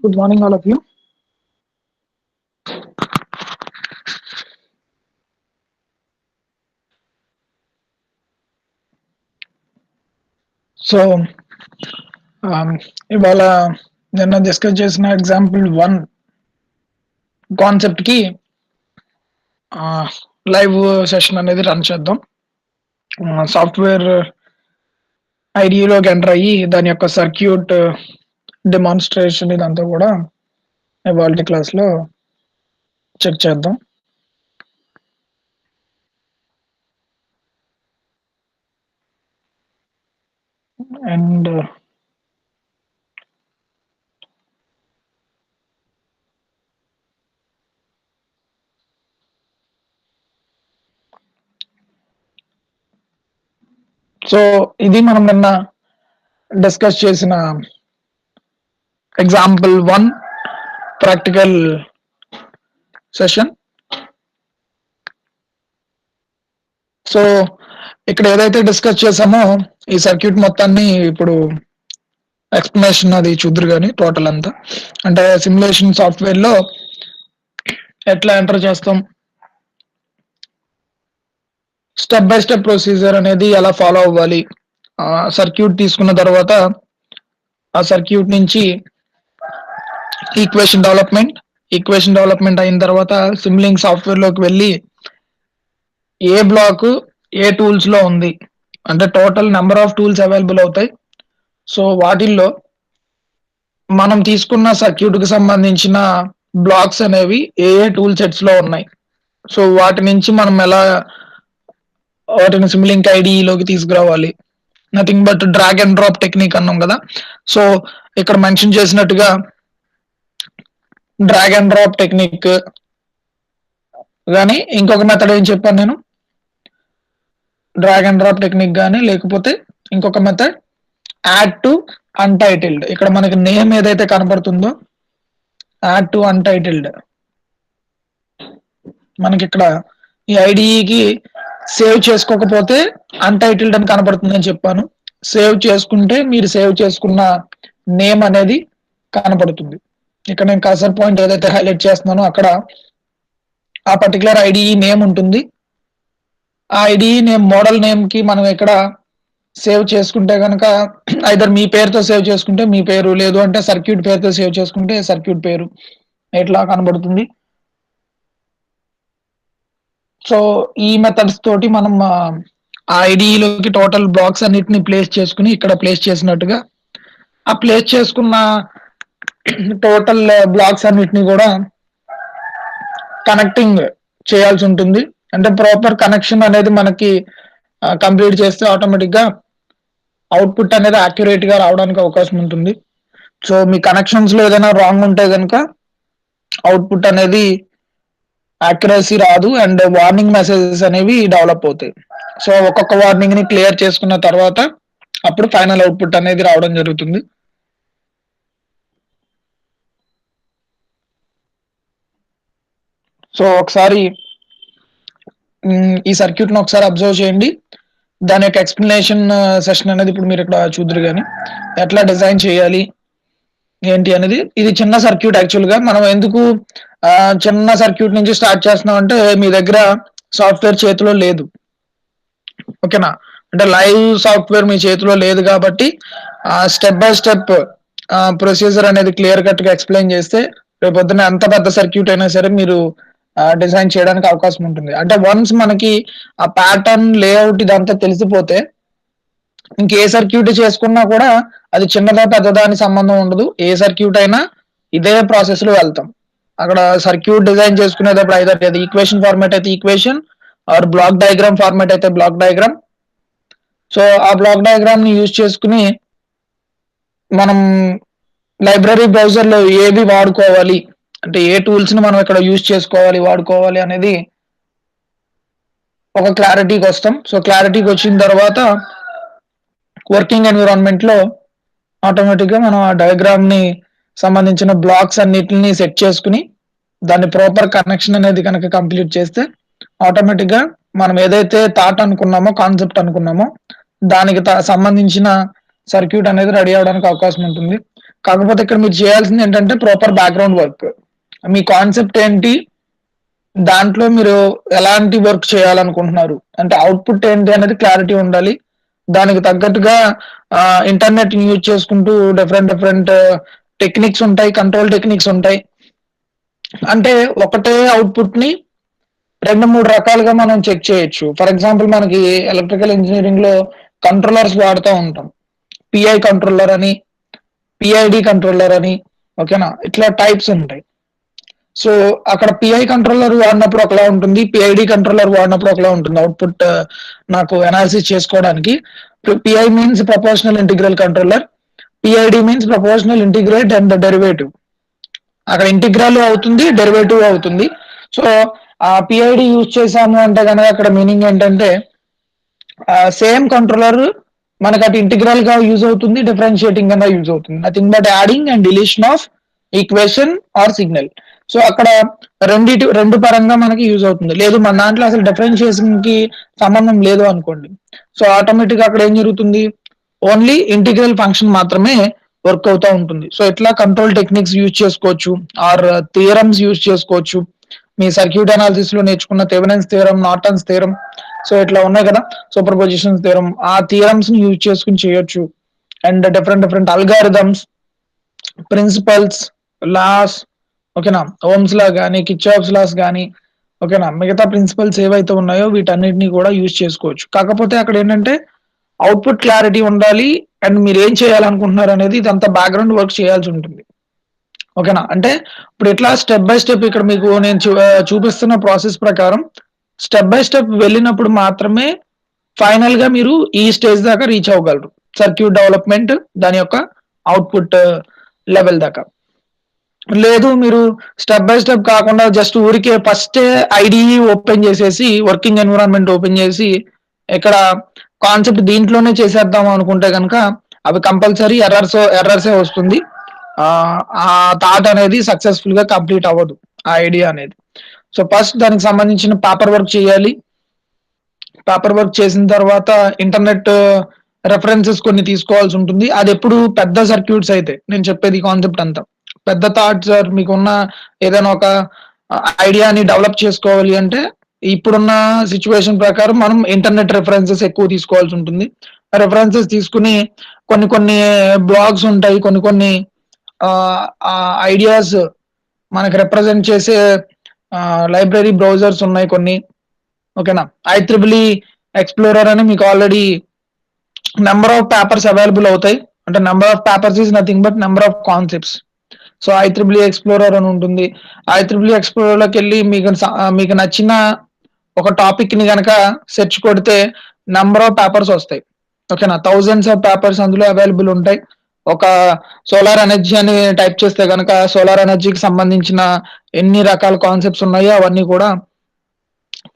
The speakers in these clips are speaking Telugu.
Good morning, all of you. So ఇవాళ నిన్న డిస్కస్ చేసిన ఎగ్జాంపుల్ 1 కాన్సెప్ట్‌కి లైవ్ సెషన్ అనేది రన్ చేద్దాం. సాఫ్ట్‌వేర్ ఐడీలోకి ఎంటర్ అయ్యి దాని యొక్క సర్క్యూట్ డెమాన్‌స్ట్రేషన్ ఇదంతా కూడా ఇవాల్టి క్లాస్‌లో చెక్ చేద్దాం. అండ్ సో ఇది మనం నిన్న డిస్కస్ చేసిన ఎగ్జాంపుల్ 1 ప్రాక్టికల్ సెషన్. సో ఇక్కడ ఏదైతే డిస్కస్ చేసామో ఈ సర్క్యూట్ మొత్తాన్ని ఇప్పుడు ఎక్స్ప్లెనేషన్ అది చూద్దరు కానీ టోటల్ అంతా అంటే సిమ్యులేషన్ సాఫ్ట్వేర్ లో ఎట్లా ఎంటర్ చేస్తాం, స్టెప్ బై స్టెప్ ప్రొసీజర్ అనేది ఎలా ఫాలో అవ్వాలి, సర్క్యూట్ తీసుకున్న తర్వాత ఆ సర్క్యూట్ నుంచి ఈక్వేషన్ డెవలప్మెంట్ అయిన తర్వాత సిమ్లింగ్ సాఫ్ట్వేర్ లోకి వెళ్ళి ఏ బ్లాక్ ఏ టూల్స్ లో ఉంది అంటే total number of tools available అవుతాయి. సో వాటిల్లో మనం తీసుకున్న సర్క్యూట్ కి సంబంధించిన బ్లాక్స్ అనేవి ఏ టూల్ సెట్స్ లో ఉన్నాయి, సో వాటి నుంచి మనం ఎలా వాటిని సిమ్లింక్ ఐడిలోకి తీసుకురావాలి. Nothing but drag and drop technique అన్నాం కదా. సో ఇక్కడ మెన్షన్ చేసినట్టుగా డ్రాగ్ అండ్ డ్రాప్ టెక్నిక్ కానీ ఇంకొక మెథడ్ ఏం చెప్పాను నేను, డ్రాగ్ అండ్ డ్రాప్ టెక్నిక్ కానీ లేకపోతే ఇంకొక మెథడ్ యాడ్ టు అన్టైటిల్డ్. ఇక్కడ మనకి నేమ్ ఏదైతే కనపడుతుందో యాడ్ టు అన్టైటిల్డ్, మనకి ఇక్కడ ఈ ఐడికి సేవ్ చేసుకోకపోతే అన్టైటిల్డ్ అని కనపడుతుంది అని చెప్పాను. సేవ్ చేసుకుంటే మీరు సేవ్ చేసుకున్న నేమ్ అనేది కనపడుతుంది. ఇక్కడ నేను కర్సర్ పాయింట్ ఏదైతే హైలైట్ చేస్తున్నానో అక్కడ ఆ పర్టికులర్ ఐడి నేమ్ ఉంటుంది. ఆ ఐడి నేమ్ మోడల్ నేమ్ కి మనం ఇక్కడ సేవ్ చేసుకుంటే కనుక ఐదర్ మీ పేరుతో సేవ్ చేసుకుంటే మీ పేరు, లేదు అంటే సర్క్యూట్ పేరుతో సేవ్ చేసుకుంటే సర్క్యూట్ పేరు ఎట్లా కనబడుతుంది. సో ఈ మెథడ్స్ తోటి మనం ఆ ఐడిలోకి టోటల్ బ్లాక్స్ అన్నిటిని ప్లేస్ చేసుకుని ఇక్కడ ప్లేస్ చేసినట్టుగా ఆ ప్లేస్ చేసుకున్న టోటల్ బ్లాక్స్ అన్నిటిని కూడా కనెక్టింగ్ చేయాల్సి ఉంటుంది. అంటే ప్రాపర్ కనెక్షన్ అనేది మనకి కంప్లీట్ చేస్తే ఆటోమేటిక్ గా అవుట్పుట్ అనేది యాక్యురేట్ గా రావడానికి అవకాశం ఉంటుంది. సో మీ కనెక్షన్స్ లో ఏదైనా రాంగ్ ఉంటే కనుక అవుట్పుట్ అనేది యాక్యురసీ రాదు అండ్ వార్నింగ్ మెసేజెస్ అనేవి డెవలప్ అవుతాయి. సో ఒక్కొక్క వార్నింగ్ ని క్లియర్ చేసుకున్న తర్వాత అప్పుడు ఫైనల్ అవుట్పుట్ అనేది రావడం జరుగుతుంది. సో ఒకసారి ఈ సర్క్యూట్ ను ఒకసారి అబ్జర్వ్ చేయండి. దాని యొక్క ఎక్స్ప్లెనేషన్ సెషన్ అనేది ఇప్పుడు మీరు ఇక్కడ చూద్దరు కానీ ఎట్లా డిజైన్ చేయాలి ఏంటి అనేది. ఇది చిన్న సర్క్యూట్ యాక్చువల్ గా. మనం ఎందుకు చిన్న సర్క్యూట్ నుంచి స్టార్ట్ చేస్తున్నాం అంటే మీ దగ్గర సాఫ్ట్వేర్ చేతిలో లేదు, ఓకేనా. అంటే లైవ్ సాఫ్ట్వేర్ మీ చేతిలో లేదు కాబట్టి స్టెప్ బై స్టెప్ ప్రొసీజర్ అనేది క్లియర్ కట్ గా ఎక్స్ప్లెయిన్ చేస్తే రేపొద్దున ఎంత పెద్ద సర్క్యూట్ అయినా సరే మీరు డిజైన్ చేయడానికి అవకాశం ఉంటుంది. అంటే వన్స్ మనకి ఆ ప్యాటర్న్ లేఅవుట్ ఇదంతా తెలిసిపోతే ఇంకే సర్క్యూట్ చేసుకున్నా కూడా అది చిన్నదా పెద్దదా అని సంబంధం ఉండదు. ఏ సర్క్యూట్ అయినా ఇదే ప్రాసెస్ లో వెళ్తాం. అక్కడ సర్క్యూట్ డిజైన్ చేసుకునేటప్పుడు ఐదర్ అది ఈక్వేషన్ ఫార్మాట్ అయితే equation or block diagram format అయితే బ్లాక్ డయాగ్రామ్. సో ఆ బ్లాక్ డయాగ్రామ్ ని యూజ్ చేసుకుని మనం లైబ్రరీ బ్రౌజర్ లో ఏవి వాడుకోవాలి అంటే ఏ టూల్స్ ని మనం ఇక్కడ యూజ్ చేసుకోవాలి వాడుకోవాలి అనేది ఒక క్లారిటీకి వస్తాం. సో క్లారిటీకి వచ్చిన తర్వాత వర్కింగ్ ఎన్విరాన్మెంట్ లో ఆటోమేటిక్ గా మనం ఆ డయాగ్రామ్ ని సంబంధించిన బ్లాక్స్ అన్నిటిని సెట్ చేసుకుని దాన్ని ప్రాపర్ కనెక్షన్ అనేది కనుక కంప్లీట్ చేస్తే ఆటోమేటిక్ గా మనం ఏదైతే థాట్ అనుకున్నామో కాన్సెప్ట్ అనుకున్నామో దానికి సంబంధించిన సర్క్యూట్ అనేది రెడీ అవ్వడానికి అవకాశం ఉంటుంది. కాకపోతే ఇక్కడ మీరు చేయాల్సింది ఏంటంటే ప్రాపర్ బ్యాక్‌గ్రౌండ్ వర్క్. మీ కాన్సెప్ట్ ఏంటి? దాంట్లో మీరు ఎలాంటి వర్క్ చేయాలనుకుంటున్నారు? అంటే అవుట్‌పుట్ ఏంటి అనేది క్లారిటీ ఉండాలి. దానికి తగ్గట్టుగా ఇంటర్నెట్‌ని యూజ్ చేసుకుంటూ డిఫరెంట్ టెక్నిక్స్ ఉంటాయి. కంట్రోల్ టెక్నిక్స్ ఉంటాయి. అంటే ఒకటే అవుట్‌పుట్‌ని 2, 3 రకాలుగా మనం చెక్ చేయొచ్చు. ఫర్ ఎగ్జాంపుల్ మనకి ఎలక్ట్రికల్ ఇంజినీరింగ్‌లో కంట్రోలర్స్ వాడుతా ఉంటాం. పీఐ కంట్రోలర్ అని, పీఐడీ కంట్రోలర్ అని ఓకేనా? ఇట్లా టైప్స్ ఉంటాయి. సో, అక్కడ పీఐ కంట్రోలర్ వాడినప్పుడు ఒకలా ఉంటుంది. పీఐడీ కంట్రోలర్ వాడినప్పుడు ఒకలా ఉంటుంది. అవుట్‌పుట్ నాకు అనాలిసిస్ చేసుకోవడానికి. PI means proportional integral controller. PID means proportional integrate and derivative. అక్కడ ఇంటిగ్రల్ అవుతుంది, డెరివేటివ్ అవుతుంది. సో, ఆ పీఐడీ యూజ్ చేసాము అంటే గనక అక్కడ మీనింగ్ ఏంటంటే సేమ్ కంట్రోలర్ మనకు అటు ఇంటిగ్రల్ గా యూజ్ అవుతుంది, డిఫరెన్షియేటింగ్ గా యూజ్ అవుతుంది. Nothing but adding and deletion of equation are signal. So అక్కడ రెండు పరంగా మనకి యూజ్ అవుతుంది. లేదు మన దాంట్లో అసలు డిఫరెన్షియేషన్ కి సంబంధం లేదు అనుకోండి. సో ఆటోమేటిక్ గా అక్కడ ఏం జరుగుతుంది? ఓన్లీ ఇంటిగ్రల్ ఫంక్షన్ మాత్రమే వర్క్ అవుతా ఉంటుంది. సో ఇట్లా కంట్రోల్ టెక్నిక్స్ యూజ్ చేసుకోవచ్చు ఆర్ థియరమ్స్ యూజ్ చేసుకోవచ్చు. మీ సర్క్యూట్ అనాలిసిస్ లో నేర్చుకున్న Thevenin's theorem, Norton's theorem, so ఇట్లా ఉన్నాయి కదా, సూపర్ పొజిషన్ థియరం, ఆ థియరమ్స్ ని యూజ్ చేసుకుని చేయొచ్చు. And different algorithms, principles, laws ఓకేనా, ఓమ్స్ లా కానీ కిర్చాఫ్స్ లాస్ కానీ ఓకేనా, మిగతా ప్రిన్సిపల్స్ ఏవైతే ఉన్నాయో వీటన్నిటిని కూడా యూజ్ చేసుకోవచ్చు. కాకపోతే అక్కడ ఏంటంటే అవుట్పుట్ క్లారిటీ ఉండాలి అండ్ మీరు ఏం చేయాలనుకుంటున్నారు అనేది ఇదంతా బ్యాక్గ్రౌండ్ వర్క్ చేయాల్సి ఉంటుంది. ఓకేనా? అంటే ఇప్పుడు ఎట్లా స్టెప్ బై స్టెప్ ఇక్కడ మీకు నేను చూపిస్తున్న ప్రాసెస్ ప్రకారం స్టెప్ బై స్టెప్ వెళ్ళినప్పుడు మాత్రమే ఫైనల్ గా మీరు ఈ స్టేజ్ దాకా రీచ్ అవ్వగలరు. సర్క్యూట్ డెవలప్మెంట్ దాని యొక్క అవుట్పుట్ లెవెల్ దాకా. లేదు మీరు స్టెప్ బై స్టెప్ కాకుండా జస్ట్ ఊరికే ఫస్ట్ ఐడిఈ ఓపెన్ చేసేసి వర్కింగ్ ఎన్విరాన్మెంట్ ఓపెన్ చేసి ఇక్కడ కాన్సెప్ట్ దీంట్లోనే చేసేద్దాం అనుకుంటే కనుక అవి కంపల్సరీ ఎర్రర్సే వస్తుంది. ఆ థాట్ అనేది సక్సెస్ఫుల్ గా కంప్లీట్ అవ్వదు, ఆ ఐడియా అనేది. సో ఫస్ట్ దానికి సంబంధించిన పేపర్ వర్క్ చేయాలి. పేపర్ వర్క్ చేసిన తర్వాత ఇంటర్నెట్ రెఫరెన్సెస్ కొన్ని తీసుకోవాల్సి ఉంటుంది. అది ఎప్పుడు పెద్ద సర్క్యూట్స్ అయితే నేను చెప్పేది కాన్సెప్ట్ అంతా పెద్ద థాట్స్ మీకున్న ఏదైనా ఒక ఐడియాని డెవలప్ చేసుకోవాలి అంటే ఇప్పుడున్న సిచ్యువేషన్ ప్రకారం మనం ఇంటర్నెట్ రెఫరెన్సెస్ ఎక్కువ తీసుకోవాల్సి ఉంటుంది. రెఫరెన్సెస్ తీసుకుని కొన్ని బ్లాగ్స్ ఉంటాయి, కొన్ని ఐడియాస్ మనకు రిప్రజెంట్ చేసే లైబ్రరీ బ్రౌజర్స్ ఉన్నాయి కొన్ని ఓకేనా. ఐఈఈఈ ఎక్స్ప్లోరర్ అని మీకు already number of papers available అవుతాయి. అంటే number of papers is nothing but number of concepts. So IEEE explorer అని ఉంటుంది. ఐఈఈఈ ఎక్స్ప్లోరర్ లోకి వెళ్ళి మీకు నచ్చిన ఒక టాపిక్ ని కనుక సెర్చ్ కొడితే నెంబర్ ఆఫ్ పేపర్స్ వస్తాయి ఓకేనా. థౌజండ్స్ ఆఫ్ పేపర్స్ అందులో అవైలబుల్ ఉంటాయి. ఒక సోలార్ ఎనర్జీ అని టైప్ చేస్తే కనుక సోలార్ ఎనర్జీకి సంబంధించిన ఎన్ని రకాల కాన్సెప్ట్స్ ఉన్నాయో అవన్నీ కూడా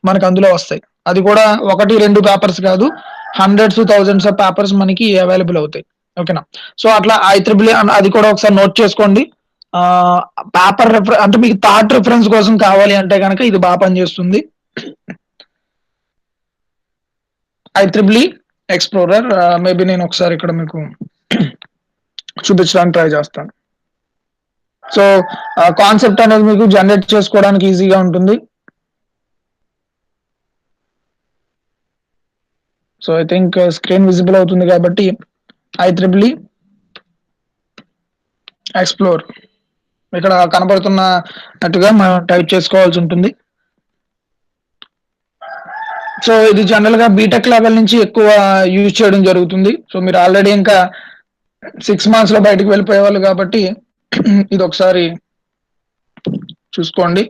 మనకు అందులో వస్తాయి. అది కూడా 1-2 పేపర్స్ కాదు, హండ్రెడ్స్ థౌజండ్స్ ఆఫ్ పేపర్స్ మనకి అవైలబుల్ అవుతాయి ఓకేనా. సో అట్లా ఐఈఈఈ అది కూడా ఒకసారి నోట్ చేసుకోండి. పేపర్ అంటే మీకు థాట్ రిఫరెన్స్ కోసం కావాలి అంటే కనుక ఇది బాగా పనిచేస్తుంది. ఐఈఈఈ ఎక్స్ప్లోరర్ మేబీ నేను ఒకసారి ఇక్కడ మీకు చూపించడానికి ట్రై చేస్తాను. సో కాన్సెప్ట్ అనేది మీకు జనరేట్ చేసుకోవడానికి ఈజీగా ఉంటుంది. So I think screen visible అవుతుంది కాబట్టి ఐఈఈఈ ఎక్స్ప్లోర్ ఇక్కడ కనబడుతున్నట్టుగా మనం టైప్ చేసుకోవాల్సి ఉంటుంది. సో ఇది జనరల్ గా బీటెక్ లెవెల్ నుంచి ఎక్కువ యూజ్ చేయడం జరుగుతుంది. సో మీరు ఆల్రెడీ ఇంకా 6 months లో బయటకు వెళ్ళిపోయేవాళ్ళు కాబట్టి ఇది ఒకసారి చూసుకోండి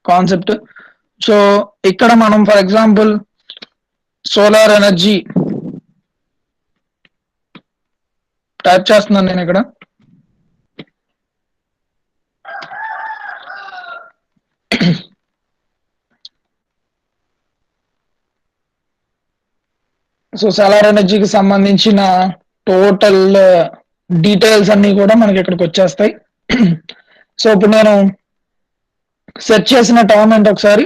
కాన్సెప్ట్. సో ఇక్కడ మనం for example solar energy type చేస్తున్నాను నేను ఇక్కడ. సో సోలార్ ఎనర్జీకి సంబంధించిన టోటల్ డీటెయిల్స్ అన్ని కూడా మనకి ఇక్కడికి వచ్చేస్తాయి. సో ఇప్పుడు నేను సెర్చ్ చేసిన టర్మ్ ఏంటి ఒకసారి,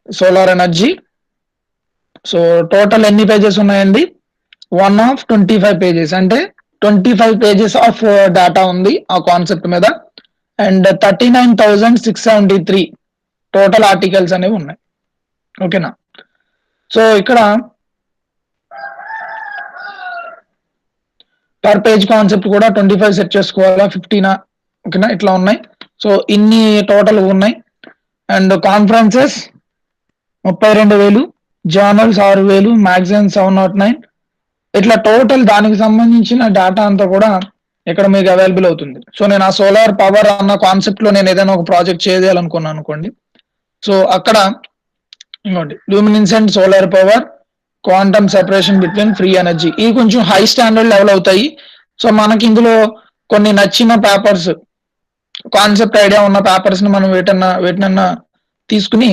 సోలార్ ఎనర్జీ. సో టోటల్ ఎన్ని పేజెస్ ఉన్నాయండి? 1 of 25 pages. అంటే 25 పేజెస్ ఆఫ్ డేటా ఉంది ఆ కాన్సెప్ట్ మీద. అండ్ 39,673 టోటల్ ఆర్టికల్స్ అనేవి ఉన్నాయి. ఓకేనా. సో ఇక్కడ పర్ పేజ్ కాన్సెప్ట్ కూడా 25 సెట్ చేసుకోవాలా, 15 ఓకేనా, ఇట్లా ఉన్నాయి. సో ఇన్ని టోటల్ ఉన్నాయి. అండ్ కాన్ఫరెన్సెస్ 32,000, జర్నల్స్ 6,000, మ్యాగజైన్స్ 709, ఇట్లా టోటల్ దానికి సంబంధించిన డేటా అంతా కూడా ఇక్కడ మీకు అవైలబుల్ అవుతుంది. సో నేను ఆ సోలార్ పవర్ అన్న కాన్సెప్ట్ లో నేను ఏదైనా ఒక ప్రాజెక్ట్ చేయాలనుకున్నాను అనుకోండి. సో అక్కడ ఇంకోండి luminescent solar power, quantum separation between free energy, ఇవి కొంచెం హై స్టాండర్డ్ లెవెల్ అవుతాయి. సో మనకి ఇందులో కొన్ని నచ్చిన పేపర్స్, కాన్సెప్ట్ ఐడియా ఉన్న పేపర్స్ ని మనం వేటినన్నా తీసుకుని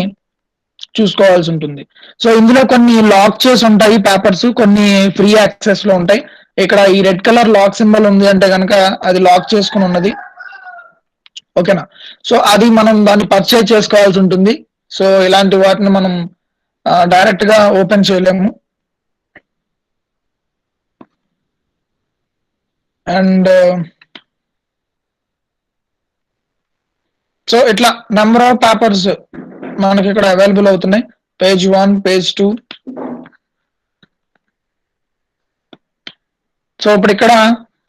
చూసుకోవాల్సి ఉంటుంది. సో ఇందులో కొన్ని లాక్ చేసి ఉంటాయి పేపర్స్, కొన్ని ఫ్రీ యాక్సెస్ లో ఉంటాయి. ఇక్కడ ఈ రెడ్ కలర్ లాక్ సింబల్ ఉంది అంటే కనుక అది లాక్ చేసుకుని ఉన్నది. ఓకేనా. సో అది మనం దాన్ని పర్చేజ్ చేసుకోవాల్సి ఉంటుంది. సో ఇలాంటి వాటిని మనం డైరెక్ట్ గా ఓపెన్ చేయలేము. అండ్ సో ఇట్లా నెంబర్ ఆఫ్ పేపర్స్ మనకి ఇక్కడ అవైలబుల్ అవుతున్నాయి. Page 1, page 2. సో ఇప్పుడు ఇక్కడ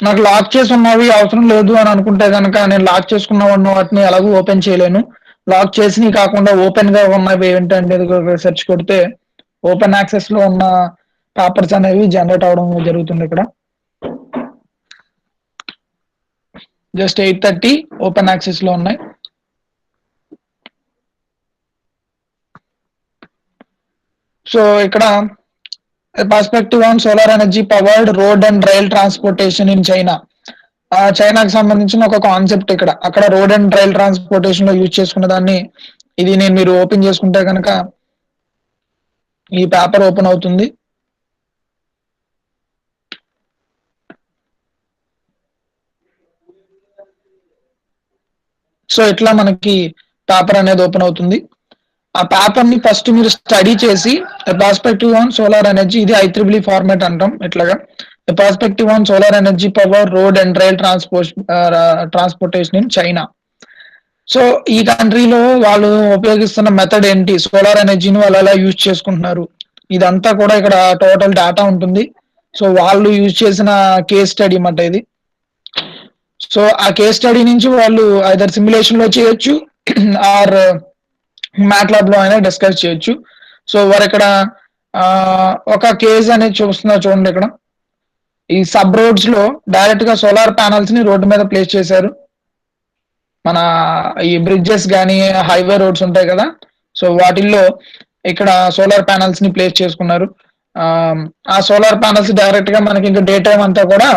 నాకు లాక్ చేసి ఉన్నవి అవసరం లేదు అని అనుకుంటే కనుక నేను లాక్ చేసుకున్న వాటిని ఎలాగో ఓపెన్ చేయలేను. లాక్ చేసినవి కాకుండా ఓపెన్ గా ఉన్నవి ఏంటంటే సెర్చ్ కొడితే ఓపెన్ యాక్సెస్ లో ఉన్న పేపర్స్ అనేవి జనరేట్ అవడం జరుగుతుంది. ఇక్కడ జస్ట్ 830 ఓపెన్ యాక్సెస్ లో ఉన్నాయి. సో ఇక్కడ perspective on solar energy powered road and rail transportation in China. చైనాకి సంబంధించిన ఒక కాన్సెప్ట్ ఇక్కడ. అక్కడ రోడ్ అండ్ రైల్ ట్రాన్స్పోర్టేషన్ లో యూజ్ చేసుకున్న దాన్ని ఇది నేను మీరు ఓపెన్ చేసుకుంటే కనుక ఈ పేపర్ ఓపెన్ అవుతుంది. సో ఇట్లా మనకి పేపర్ అనేది ఓపెన్ అవుతుంది. ఆ పేపర్ ని ఫస్ట్ మీరు స్టడీ చేసి పర్స్పెక్టివ్ ఆన్ సోలార్ ఎనర్జీ, ఇది IEEE ఫార్మాట్ అంటాం. ఇట్లాగా perspective on solar energy power road and rail transportation in China. So ఈ కంట్రీలో వాళ్ళు ఉపయోగిస్తున్న మెథడ్ ఏంటి, సోలార్ ఎనర్జీని వాళ్ళు ఎలా యూజ్ చేసుకుంటున్నారు, ఇదంతా కూడా ఇక్కడ టోటల్ డేటా ఉంటుంది. సో వాళ్ళు యూజ్ చేసిన కేస్ స్టడీ అన్నమాట ఇది. సో ఆ కేస్ స్టడీ నుంచి వాళ్ళు ఐదర్ సిమ్యులేషన్ లో చేయొచ్చు ఆర్ మ్యాట్లాబ్ లో అయినా డిస్కస్ చేయొచ్చు. సో వారు ఇక్కడ ఒక కేస్ అనేది చూస్తున్నారు చూడండి. ఇక్కడ ఈ సబ్ రోడ్స్ లో డైరెక్ట్ గా సోలార్ ప్యానల్స్ ని రోడ్డు మీద ప్లేస్ చేశారు. మన ఈ బ్రిడ్జెస్ కానీ హైవే రోడ్స్ ఉంటాయి కదా, సో వాటిల్లో ఇక్కడ సోలార్ ప్యానల్స్ ని ప్లేస్ చేసుకున్నారు. ఆ సోలార్ ప్యానల్స్ డైరెక్ట్ గా మనకి ఇంకా డే టైం అంతా కూడా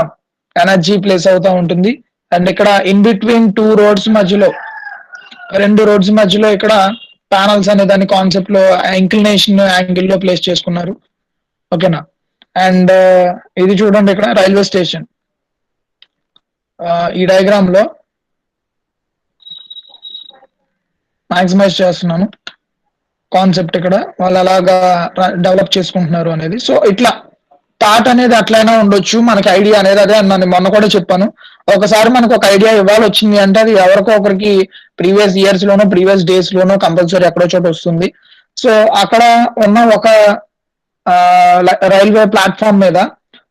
ఎనర్జీ ప్లేస్ అవుతూ ఉంటుంది. అండ్ ఇక్కడ ఇన్ బిట్వీన్ 2 రోడ్స్ మధ్యలో, 2 రోడ్స్ మధ్యలో ఇక్కడ ప్యానల్స్ అనే దాని కాన్సెప్ట్ లో ఇంక్లినేషన్ యాంగిల్ లో ప్లేస్ చేసుకున్నారు. ఓకేనా. అండ్ ఇది చూడండి ఇక్కడ రైల్వే స్టేషన్. ఈ డయాగ్రామ్ లో మాక్సిమైజ్ చేస్తున్నాను కాన్సెప్ట్ ఇక్కడ వాళ్ళు ఎలాగా డెవలప్ చేసుకుంటున్నారు అనేది. సో ఇట్లా థాట్ అనేది అట్లయినా ఉండొచ్చు, మనకి ఐడియా అనేది. అదే నేను మొన్న కూడా చెప్పాను, ఒకసారి మనకు ఒక ఐడియా ఇవ్వాలి వచ్చింది అంటే అది ఎవరికో ఒకరికి ప్రీవియస్ ఇయర్స్ లోనో ప్రీవియస్ డేస్ లోనో కంపల్సరీ ఎక్కడో చోట వస్తుంది. సో అక్కడ ఉన్న ఒక రైల్వే ప్లాట్ఫామ్ మీద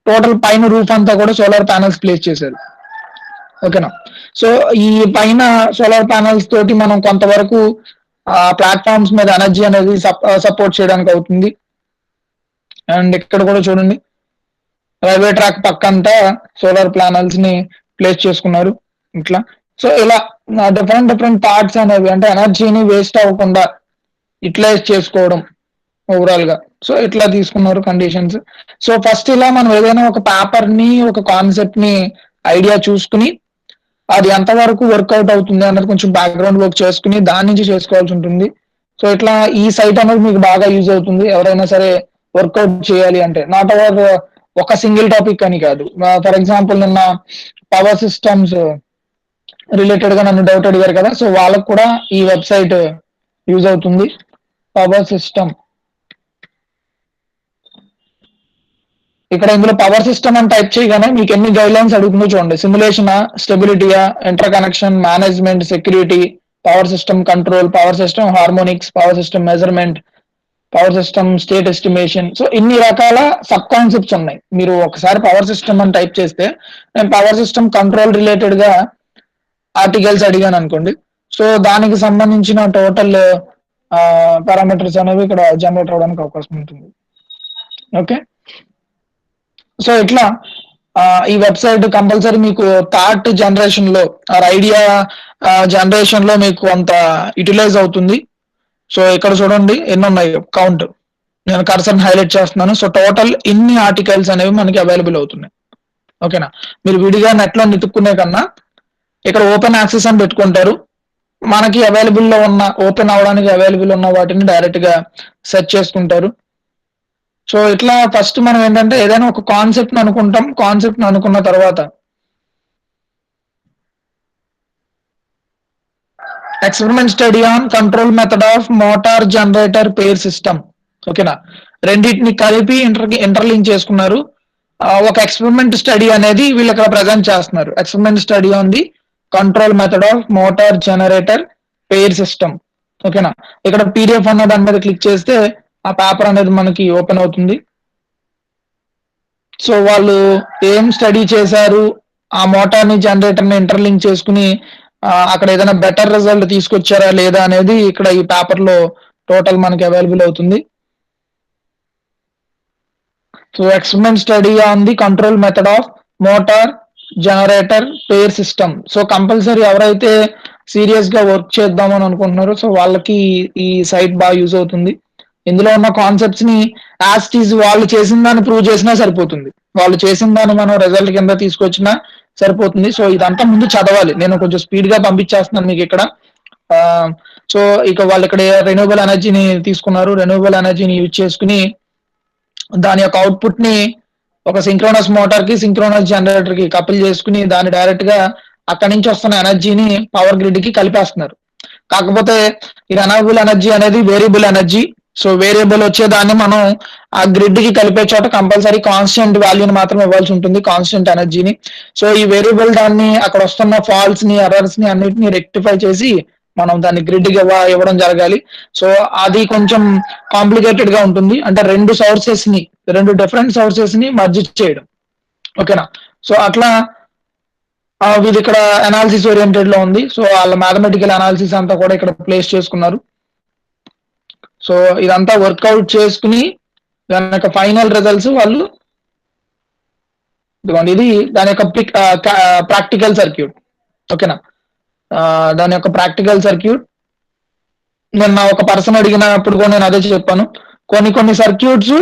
టోటల్ పైన రూఫ్ అంతా కూడా సోలార్ ప్యానల్స్ ప్లేస్ చేశారు. ఓకేనా. సో ఈ పైన సోలార్ ప్యానల్స్ తోటి మనం కొంతవరకు ప్లాట్ఫామ్స్ మీద ఎనర్జీ అనేది సపోర్ట్ చేయడానికి అవుతుంది. అండ్ ఇక్కడ కూడా చూడండి రైల్వే ట్రాక్ పక్కంతా సోలార్ ప్యానల్స్ ని ప్లేస్ చేసుకున్నారు ఇట్లా. సో ఇలా డిఫరెంట్ పార్ట్స్ అనేవి అంటే ఎనర్జీని వేస్ట్ అవ్వకుండా యూటిలైజ్ చేసుకోవడం ఓవరాల్ గా. సో ఇట్లా తీసుకున్నారు కండిషన్స్. సో ఫస్ట్ ఇలా మనం ఏదైనా ఒక పేపర్ ని ఒక కాన్సెప్ట్ ని ఐడియా చూసుకుని అది ఎంతవరకు వర్కౌట్ అవుతుంది అన్నది కొంచెం బ్యాక్గ్రౌండ్ వర్క్ చేసుకుని దాని నుంచి చేసుకోవాల్సి ఉంటుంది. సో ఇట్లా ఈ సైట్ అనేది మీకు బాగా యూజ్ అవుతుంది ఎవరైనా సరే వర్కౌట్ చేయాలి అంటే. నాట్ ఓవర్ ఒక సింగిల్ టాపిక్ అని కాదు. ఫర్ ఎగ్జాంపుల్ నిన్న పవర్ సిస్టమ్స్ రిలేటెడ్ గా నన్ను డౌట్ అడిగారు కదా, సో వాళ్ళకు కూడా ఈ వెబ్సైట్ యూజ్ అవుతుంది. పవర్ సిస్టమ్ ఇక్కడ ఇందులో పవర్ సిస్టమ్ అని టైప్ చేయగానే మీకు ఎన్ని గైడ్ లైన్స్ అడుగుతుందో చూడండి. సిమ్యులేషనా, స్టెబిలిటీయా, interconnection, management, security, power system control, power system harmonics, power system measurement, power system state estimation. So ఇన్ని రకాల సబ్ కాన్సెప్ట్స్ ఉన్నాయి. మీరు ఒకసారి పవర్ సిస్టమ్ అని టైప్ చేస్తే నేను పవర్ సిస్టమ్ కంట్రోల్ రిలేటెడ్ గా ఆర్టికల్స్ అడిగాను అనుకోండి. సో దానికి సంబంధించిన టోటల్ పారామీటర్స్ అనేవి ఇక్కడ జనరేట్ అవడానికి అవకాశం ఉంటుంది. ఓకే, సో ఇట్లా ఈ వెబ్సైట్ కంపల్సరీ మీకు థాట్ జనరేషన్ లో ఆర్ ఐడియా జనరేషన్ లో మీకు కొంత యూటిలైజ్ అవుతుంది. సో ఇక్కడ చూడండి ఎన్ని ఉన్నాయి కౌంట్, నేను కర్సర్ హైలైట్ చేస్తున్నాను. సో టోటల్ ఇన్ని ఆర్టికల్స్ అనేవి మనకి అవైలబుల్ అవుతున్నాయి. ఓకేనా, మీరు విడిగా నెట్ లో వెతుక్కునే కన్నా ఇక్కడ ఓపెన్ యాక్సెస్ అని పెట్టుకుంటారు. మనకి అవైలబుల్ లో ఉన్న, ఓపెన్ అవడానికి అవైలబుల్ ఉన్న వాటిని డైరెక్ట్ గా సెర్చ్ చేసుకుంటారు. సో ఇట్లా ఫస్ట్ మనం ఏంటంటే ఏదైనా ఒక కాన్సెప్ట్ అనుకుంటాం. కాన్సెప్ట్ అనుకున్న తర్వాత experiment study on control method of motor generator pair system. ఓకేనా, రెండింటిని కలిపి ఇంటర్లింక్ చేసుకున్నారు. ఒక ఎక్స్పెరిమెంట్ స్టడీ అనేది వీళ్ళు ఇక్కడ ప్రజెంట్ చేస్తున్నారు. Experiment study on the control method of motor generator pair system. ఓకేనా, ఇక్కడ పీడిఎఫ్ అన్న దాని మీద క్లిక్ చేస్తే ఆ పేపర్ అనేది మనకి ఓపెన్ అవుతుంది. సో వాళ్ళు ఏం స్టడీ చేశారు, ఆ మోటార్ ని జనరేటర్ ని ఇంటర్లింక్ చేసుకుని అక్కడ ఏదైనా బెటర్ రిజల్ట్ తీసుకొచ్చారా లేదా అనేది ఇక్కడ ఈ పేపర్ లో టోటల్ మనకి అవైలబుల్ అవుతుంది. So experiment study on the control method of motor generator pair system. So compulsory ఎవరైతే సీరియస్ గా వర్క్ చేద్దామని అనుకుంటున్నారో సో వాళ్ళకి ఈ సైట్ బాగా యూజ్ అవుతుంది. ఇందులో ఉన్న కాన్సెప్ట్స్ ని యాజ్ వాళ్ళు చేసిన దాన్ని ప్రూవ్ చేసినా సరిపోతుంది. వాళ్ళు చేసిన దాన్ని మనం రిజల్ట్ కింద తీసుకొచ్చినా సరిపోతుంది. సో ఇదంతా ముందు చదవాలి. నేను కొంచెం స్పీడ్ గా పంపించేస్తున్నాను మీకు ఇక్కడ. సో ఇక వాళ్ళు ఇక్కడ రెన్యూవబుల్ ఎనర్జీని తీసుకున్నారు. రెన్యూవబుల్ ఎనర్జీని యూజ్ చేసుకుని దాని యొక్క అవుట్పుట్ ని ఒక సింక్రోనస్ మోటార్ కి, సింక్రోనస్ జనరేటర్ కి కపుల్ చేసుకుని దాన్ని డైరెక్ట్ గా అక్కడి నుంచి వస్తున్న ఎనర్జీని పవర్ గ్రిడ్ కి కలిపేస్తున్నారు. కాకపోతే ఈ రెన్యూవబుల్ ఎనర్జీ అనేది వేరియబుల్ ఎనర్జీ. సో వేరియబుల్ వచ్చేదాన్ని మనం ఆ గ్రిడ్ కి కలిపే చోట కంపల్సరీ కాన్స్టెంట్ వాల్యూని మాత్రం ఇవ్వాల్సి ఉంటుంది, కాన్స్టెంట్ ఎనర్జీని. సో ఈ వేరియబుల్ దాన్ని అక్కడ వస్తున్న ఫాల్ట్స్ ని, ఎర్రర్స్ ని అన్నిటిని రెక్టిఫై చేసి మనం దాన్ని గ్రిడ్ కి ఇవ్వడం జరగాలి. సో అది కొంచెం కాంప్లికేటెడ్ గా ఉంటుంది. అంటే రెండు డిఫరెంట్ సోర్సెస్ ని మర్జ్ చేయడం. ఓకేనా, సో అట్లా వీళ్ళు ఇక్కడ అనాలిసిస్ ఓరియంటెడ్ లో ఉంది. సో వాళ్ళ మ్యాథమెటికల్ అనాలిసిస్ అంతా కూడా ఇక్కడ ప్లేస్ చేసుకున్నారు. సో ఇదంతా వర్కౌట్ చేసుకుని దాని యొక్క ఫైనల్ రిజల్ట్స్ వాళ్ళు ఇది దాని యొక్క ప్రాక్టికల్ సర్క్యూట్. ఓకేనా, దాని యొక్క ప్రాక్టికల్ సర్క్యూట్ నిన్న ఒక పర్సన్ అడిగినప్పుడు కూడా నేను అదే చెప్పాను. కొన్ని సర్క్యూట్స్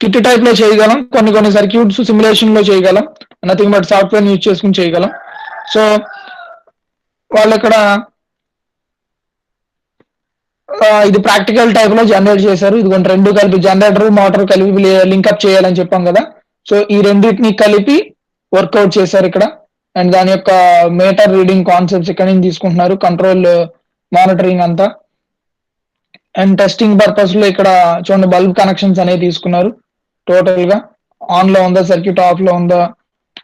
కిట్ టైప్ లో చేయగలం, కొన్ని సర్క్యూట్స్ సిమ్యులేషన్ లో చేయగలం, నథింగ్ బట్ సాఫ్ట్వేర్ యూజ్ చేసుకుని చేయగలం. సో వాళ్ళు ఇక్కడ ఇది ప్రాక్టికల్ టైప్ లో జనరేట్ చేశారు. ఇదిగోండి రెండు కలిపి జనరేటర్ మోటార్ కలిపి లింకప్ చేయాలని చెప్పాం కదా. సో ఈ రెండింటిని కలిపి వర్కౌట్ చేశారు ఇక్కడ. అండ్ దాని యొక్క మీటర్ రీడింగ్ కాన్సెప్ట్స్ ఇక్కడ నుంచి తీసుకుంటున్నారు, కంట్రోల్ మానిటరింగ్ అంతా. అండ్ టెస్టింగ్ పర్పస్ లో ఇక్కడ చూడండి బల్బ్ కనెక్షన్స్ అనేవి తీసుకున్నారు. టోటల్ గా ఆన్ లో ఉందా, సర్క్యూట్ ఆఫ్ లో ఉందా,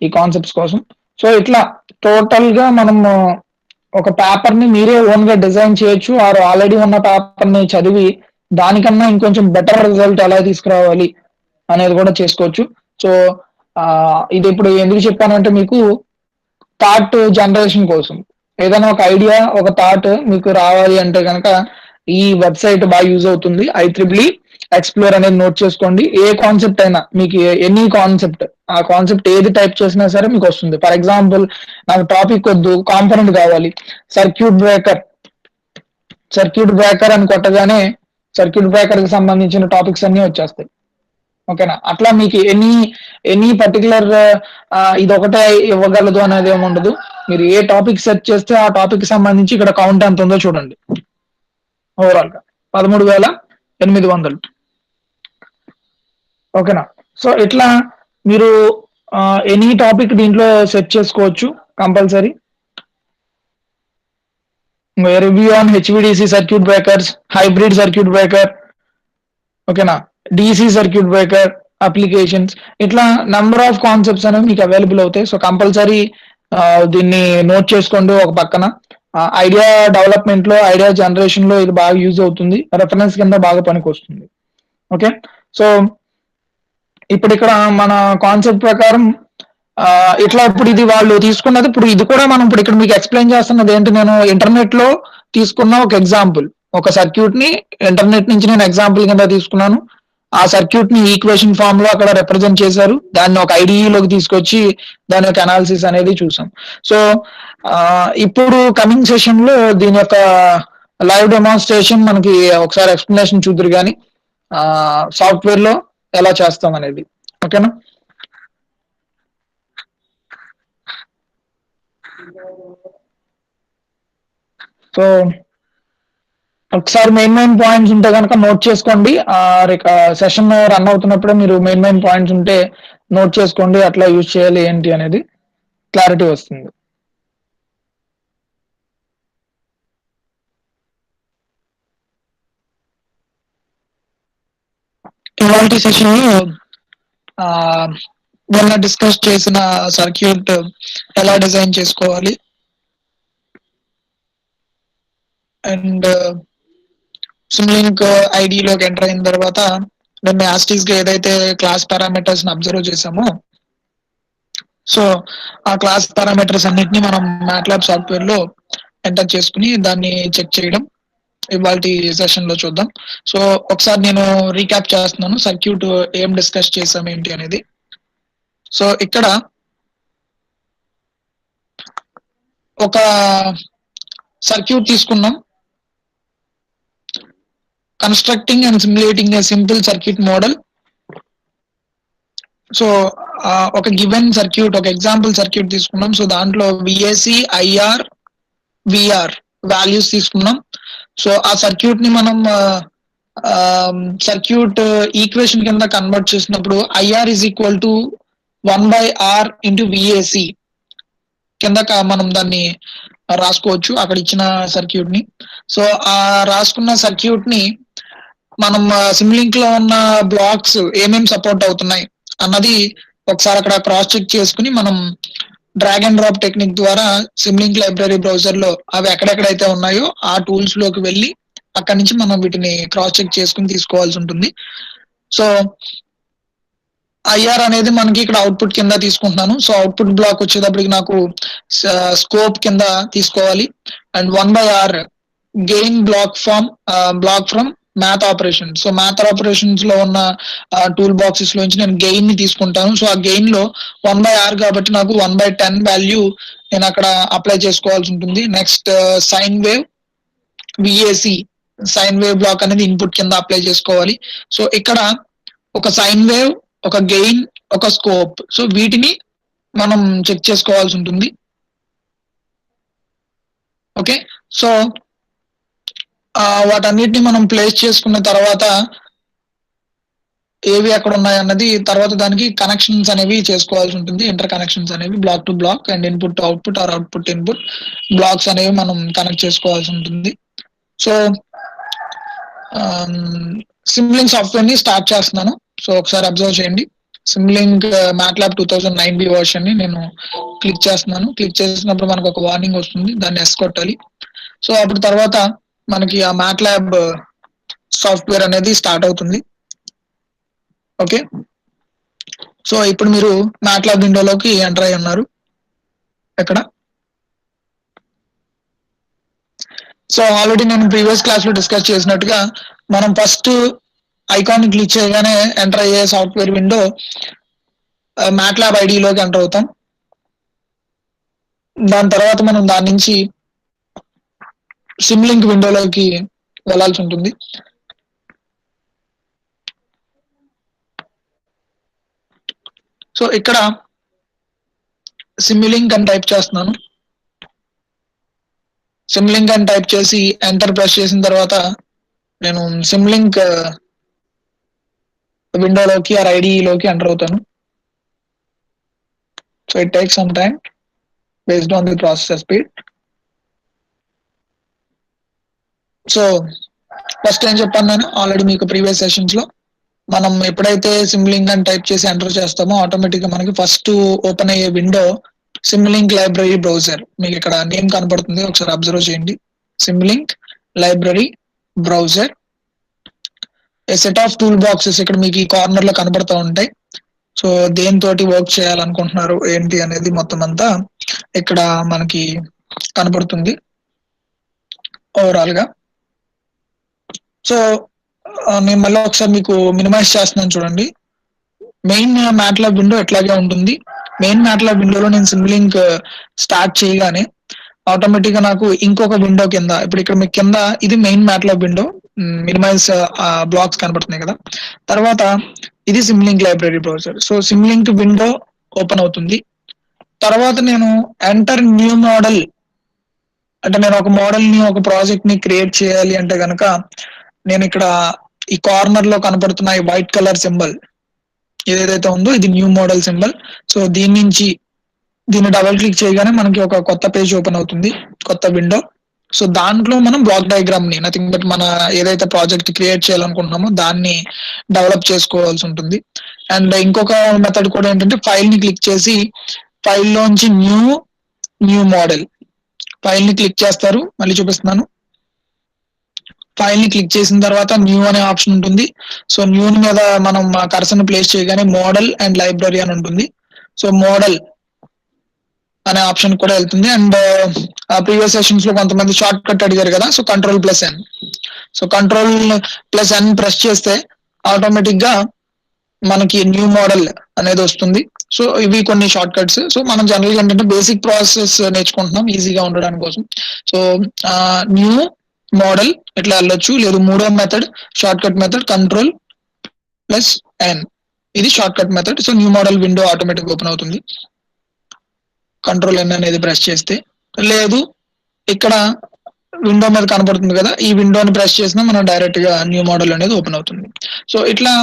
ఈ కాన్సెప్ట్స్ కోసం. సో ఇట్లా టోటల్ గా మనం ఒక పేపర్ ని మీరే ఓన్ గా డిజైన్ చేయొచ్చు. ఆర్ ఆల్రెడీ ఉన్న పేపర్ ని చదివి దానికన్నా ఇంకొంచెం బెటర్ రిజల్ట్ ఎలా తీసుకురావాలి అనేది కూడా చేసుకోవచ్చు. సో ఇది ఇప్పుడు ఎందుకు చెప్పానంటే మీకు థాట్ జనరేషన్ కోసం ఏదైనా ఒక ఐడియా, ఒక థాట్ మీకు రావాలి అంటే కనుక ఈ వెబ్సైట్ బాగా యూజ్ అవుతుంది. IEEE ఎక్స్ప్లోర్ అనేది నోట్ చేసుకోండి. ఏ కాన్సెప్ట్ అయినా మీకు, ఎనీ కాన్సెప్ట్, ఆ కాన్సెప్ట్ ఏది టైప్ చేసినా సరే మీకు వస్తుంది. ఫర్ ఎగ్జాంపుల్ నాకు టాపిక్ వద్దు, కాంపోనెంట్ కావాలి, సర్క్యూట్ బ్రేకర్ అని కొట్టగానే సర్క్యూట్ బ్రేకర్ కి సంబంధించిన టాపిక్స్ అన్ని వచ్చేస్తాయి. ఓకేనా, అట్లా మీకు ఎనీ పర్టికులర్ ఇది ఒకటే ఇవ్వగలదు అనేది ఏమి ఉండదు. మీరు ఏ టాపిక్ సెర్చ్ చేస్తే ఆ టాపిక్ సంబంధించి ఇక్కడ కౌంట్ ఎంత ఉందో చూడండి. ఓవరాల్ గా 13,800. ఓకేనా, సో ఇట్లా మీరు ఎనీ టాపిక్ దీంట్లో సెట్ చేసుకోవచ్చు compulsory. Review on HVDC circuit breakers, hybrid circuit breaker, ఓకేనా, DC సర్క్యూట్ బ్రేకర్, అప్లికేషన్స్ ఇట్లా నంబర్ ఆఫ్ కాన్సెప్ట్స్ అనేవి మీకు అవైలబుల్ అవుతాయి. సో కంపల్సరీ దీన్ని నోట్ చేసుకోండి ఒక పక్కన. ఐడియా డెవలప్మెంట్ లో, ఐడియా జనరేషన్ లో ఇది బాగా యూజ్ అవుతుంది. రెఫరెన్స్ కింద బాగా పనికొస్తుంది. ఓకే. సో ఇప్పుడు ఇక్కడ మన కాన్సెప్ట్ ప్రకారం ఇట్లా ఇప్పుడు ఇది వాళ్ళు తీసుకున్నది, ఇప్పుడు ఇది కూడా మనం ఇప్పుడు ఇక్కడ మీకు ఎక్స్ప్లెయిన్ చేస్తున్నది ఏంటి, నేను ఇంటర్నెట్ లో తీసుకున్న ఒక ఎగ్జాంపుల్, ఒక సర్క్యూట్ ని ఇంటర్నెట్ నుంచి నేను ఎగ్జాంపుల్ కింద తీసుకున్నాను. ఆ సర్క్యూట్ ని ఈక్వేషన్ ఫామ్ లో అక్కడ రిప్రజెంట్ చేశారు. దాన్ని ఒక ఐడిఈలోకి తీసుకొచ్చి దాని యొక్క అనాలిసిస్ అనేది చూసాం. సో ఇప్పుడు కమింగ్ సెషన్ లో దీని యొక్క లైవ్ డెమాన్స్ట్రేషన్ మనకి ఒకసారి ఎక్స్ప్లెనేషన్ చూద్దరు కానీ సాఫ్ట్వేర్ లో ఎలా చేస్తాం అనేది. ఓకేనా. సో ఒకసారి మెయిన్ పాయింట్స్ ఉంటే కనుక నోట్ చేసుకోండి. సెషన్ రన్ అవుతున్నప్పుడే మీరు మెయిన్ పాయింట్స్ ఉంటే నోట్ చేసుకోండి, అట్లా యూజ్ చేయాలి ఏంటి అనేది క్లారిటీ వస్తుంది. ఇవాళ సెషన్ లో నిన్న డిస్కస్ చేసిన సర్క్యూట్ ఎలా డిజైన్ చేసుకోవాలి అండ్ సిమ్లింక్ ఐడిలోకి ఎంటర్ అయిన తర్వాత నిన్న యాస్టీస్ గా ఏదైతే క్లాస్ పారామీటర్స్ అబ్జర్వ్ చేసామో, సో ఆ క్లాస్ పారామీటర్స్ అన్నిటిని మనం మ్యాట్లాబ్ సాఫ్ట్వేర్ లో ఎంటర్ చేసుకుని దాన్ని చెక్ చేయడం ఇవాళ సెషన్ లో చూద్దాం. సో ఒకసారి నేను రీక్యాప్ చేస్తున్నాను సర్క్యూట్ ఏం డిస్కస్ చేసాం ఏంటి అనేది. సో ఇక్కడ ఒక సర్క్యూట్ తీసుకున్నాం, constructing and simulating A simple circuit model. So ఒక గివెన్ సర్క్యూట్, ఒక ఎగ్జాంపుల్ సర్క్యూట్ తీసుకున్నాం. సో దాంట్లో విఏసి, ఐఆర్, విఆర్ వాల్యూస్ తీసుకున్నాం. సో ఆ సర్క్యూట్ ని మనం సర్క్యూట్ ఈక్వేషన్ కింద కన్వర్ట్ చేసినప్పుడు IR is equal to 1/r into విఏసి కింద మనం దాన్ని రాసుకోవచ్చు అక్కడ ఇచ్చిన సర్క్యూట్ ని. సో ఆ రాసుకున్న సర్క్యూట్ ని మనం సిమ్లింక్ లో ఉన్న బ్లాక్స్ ఏమేమి సపోర్ట్ అవుతున్నాయి అన్నది ఒకసారి అక్కడ క్రాస్ చెక్ చేసుకుని మనం డ్రాగ్ అండ్ డ్రాప్ టెక్నిక్ ద్వారా సిమ్లింక్ లైబ్రరీ బ్రౌజర్ లో అవి ఎక్కడెక్కడైతే ఉన్నాయో ఆ టూల్స్ లోకి వెళ్ళి అక్కడి నుంచి మనం వీటిని క్రాస్ చెక్ చేసుకుని తీసుకోవాల్సి ఉంటుంది. సో ఐఆర్ అనేది మనకి ఇక్కడ అవుట్పుట్ కింద తీసుకుంటున్నాను. సో అవుట్పుట్ బ్లాక్ వచ్చేటప్పటికి నాకు స్కోప్ కింద తీసుకోవాలి. And 1/r gain block from math operation. So math operations లో ఉన్న టూల్ బాక్సెస్ లోంచి నేను గెయిన్ ని తీసుకుంటాను. సో ఆ గెయిన్ లో 1/r కాబట్టి నాకు 1/10 వాల్యూ నేను అక్కడ అప్లై చేసుకోవాల్సి ఉంటుంది. Next sine wave VAC, sine wave block అనేది ఇన్పుట్ కింద అప్లై చేసుకోవాలి. సో ఇక్కడ ఒక సైన్ వేవ్, ఒక గెయిన్, ఒక స్కోప్, సో వీటిని మనం చెక్ చేసుకోవాల్సి ఉంటుంది. ఓకే. సో వాటన్నిటిని మనం ప్లేస్ చేసుకున్న తర్వాత ఏవి ఎక్కడ ఉన్నాయి అన్నది తర్వాత దానికి కనెక్షన్స్ అనేవి చేసుకోవాల్సి ఉంటుంది. ఇంటర్ కనెక్షన్స్ అనేవి block to block and input to output or output input blocks అనేవి మనం కనెక్ట్ చేసుకోవాల్సి ఉంటుంది. సో సిమ్లింక్ సాఫ్ట్వేర్ ని స్టార్ట్ చేస్తున్నాను. సో ఒకసారి అబ్జర్వ్ చేయండి. సిమ్లింక్ మ్యాట్లాబ్ 2009 వర్షన్ ని నేను క్లిక్ చేస్తున్నాను. క్లిక్ చేసినప్పుడు మనకు ఒక వార్నింగ్ వస్తుంది, దాన్ని ఎస్ కొట్టాలి. సో అప్పుడు తర్వాత మనకి ఆ మ్యాట్లాబ్ సాఫ్ట్వేర్ అనేది స్టార్ట్ అవుతుంది. ఓకే. సో ఇప్పుడు మీరు మ్యాట్లాబ్ విండోలోకి ఎంటర్ అయి ఉన్నారు ఇక్కడ. సో ఆల్రెడీ నేను ప్రీవియస్ క్లాస్ లో డిస్కస్ చేసినట్టుగా మనం ఫస్ట్ ఐకాన్ క్లిక్ చేయగానే ఎంటర్ అయ్యే సాఫ్ట్వేర్ విండో మ్యాట్లాబ్ ఐడిలోకి ఎంటర్ అవుతాం. దాని తర్వాత మనం దాని నుంచి సిమ్లింక్ విండోలోకి వెళ్లాల్సి ఉంటుంది. సో ఇక్కడ సిమ్లింక్ అని టైప్ చేస్తున్నాను. సిమ్లింక్ అని టైప్ చేసి ఎంటర్ ప్రెస్ చేసిన తర్వాత నేను సిమ్లింక్ విండోలోకి ఆర్ ఐడిలోకి ఎంటర్ అవుతాను. So it takes some time based on the processor speed. So first ఏం చెప్పాను నేను ఆల్రెడీ మీకు ప్రీవియస్ సెషన్స్ లో, మనం ఎప్పుడైతే సిమ్లింక్ అని టైప్ చేసి ఎంటర్ చేస్తామో ఆటోమేటిక్ గా మనకి ఫస్ట్ ఓపెన్ అయ్యే విండో సిమ్లింక్ లైబ్రరీ బ్రౌజర్. మీకు ఇక్కడ నేమ్ కనపడుతుంది, ఒకసారి అబ్జర్వ్ చేయండి. Simulink library browser. A set of tool boxes ఇక్కడ మీకు ఈ కార్నర్ లో కనబడుతూ ఉంటాయి. సో దేనితోటి వర్క్ చేయాలనుకుంటున్నారు ఏంటి అనేది మొత్తం అంతా ఇక్కడ మనకి కనబడుతుంది ఓవరాల్ గా. సో నేను మళ్ళీ ఒకసారి మీకు మినిమైజ్ చేస్తున్నాను చూడండి. మెయిన్ మ్యాట్లాబ్ విండో ఎట్లాగే ఉంటుంది. మెయిన్ మ్యాట్లాబ్ విండోలో నేను సిమ్లింక్ స్టార్ట్ చేయగానే ఆటోమేటిక్ గా నాకు ఇంకొక విండో కింద, ఇప్పుడు ఇక్కడ మీకు కింద ఇది main MATLAB window, minimise blocks కనబడుతున్నాయి కదా. తర్వాత ఇది Simulink library browser. So Simulink window open అవుతుంది. తర్వాత నేను ఎంటర్ న్యూ మోడల్, అంటే నేను ఒక మోడల్ ని ఒక ప్రాజెక్ట్ ని క్రియేట్ చేయాలి అంటే గనక నేను ఇక్కడ ఈ కార్నర్ లో కనపడుతున్న ఈ వైట్ కలర్ సింబల్ ఏదైతే ఉందో ఇది న్యూ మోడల్ సింబల్. సో దీన్ని డబుల్ క్లిక్ చేయగానే మనకి ఒక కొత్త పేజ్ ఓపెన్ అవుతుంది, కొత్త విండో. సో దాంట్లో మనం బ్లాక్ డయాగ్రామ్ ని, నథింగ్ బట్ మన ఏదైతే ప్రాజెక్ట్ క్రియేట్ చేయాలనుకుంటున్నామో దాన్ని డెవలప్ చేసుకోవాల్సి ఉంటుంది. అండ్ ఇంకొక మెథడ్ కూడా ఏంటంటే ఫైల్ ని క్లిక్ చేసి ఫైల్ లోంచి న్యూ మోడల్ ఫైల్ ని క్లిక్ చేస్తారు. మళ్ళీ చూపిస్తున్నాను. ఫైల్ ని క్లిక్ చేసిన తర్వాత న్యూ అనే ఆప్షన్ ఉంటుంది. సో న్యూ మీద మనం కర్సర్ ని ప్లేస్ చేయగానే మోడల్ అండ్ లైబ్రరీ అని ఉంటుంది. సో మోడల్ అనే ఆప్షన్ కూడా వెళ్తుంది. అండ్ ప్రీవియస్ సెషన్స్ లో కొంతమంది షార్ట్ కట్ అడిగారు కదా, so Ctrl+N. So Ctrl+N press చేస్తే ఆటోమేటిక్ గా మనకి న్యూ మోడల్ అనేది వస్తుంది. సో ఇవి కొన్ని షార్ట్ కట్స్. సో మనం జనరల్ గా ఏంటంటే బేసిక్ ప్రాసెస్ నేర్చుకుంటున్నాం ఈజీగా ఉండడానికి కోసం. సో న్యూ మోడల్ ఇట్లా వెళ్ళొచ్చు. లేదు మూడో method short cut method Ctrl+N, ఇది short cut method. So new model window automatic open అవుతుంది Ctrl+N అనేది ప్రెస్ చేస్తే. లేదు ఇక్కడ విండో మీద కనపడుతుంది కదా, ఈ విండోని ప్రెస్ చేసినా మనం డైరెక్ట్ గా న్యూ మోడల్ అనేది ఓపెన్ అవుతుంది. సో ఇట్లా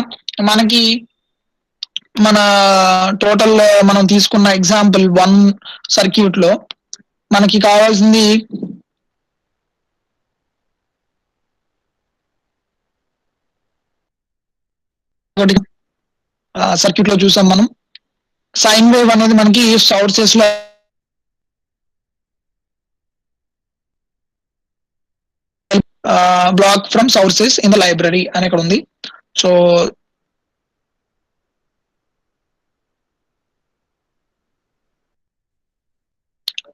మనకి మన టోటల్ మనం తీసుకున్న ఎగ్జాంపుల్ 1 సర్క్యూట్ లో మనకి కావాల్సింది సర్క్యూట్ లో చూసాం మనం. సైన్ వేవ్ అనేది మనకి సోర్సెస్ లో block from sources in the library అని ఇక్కడ ఉంది. సో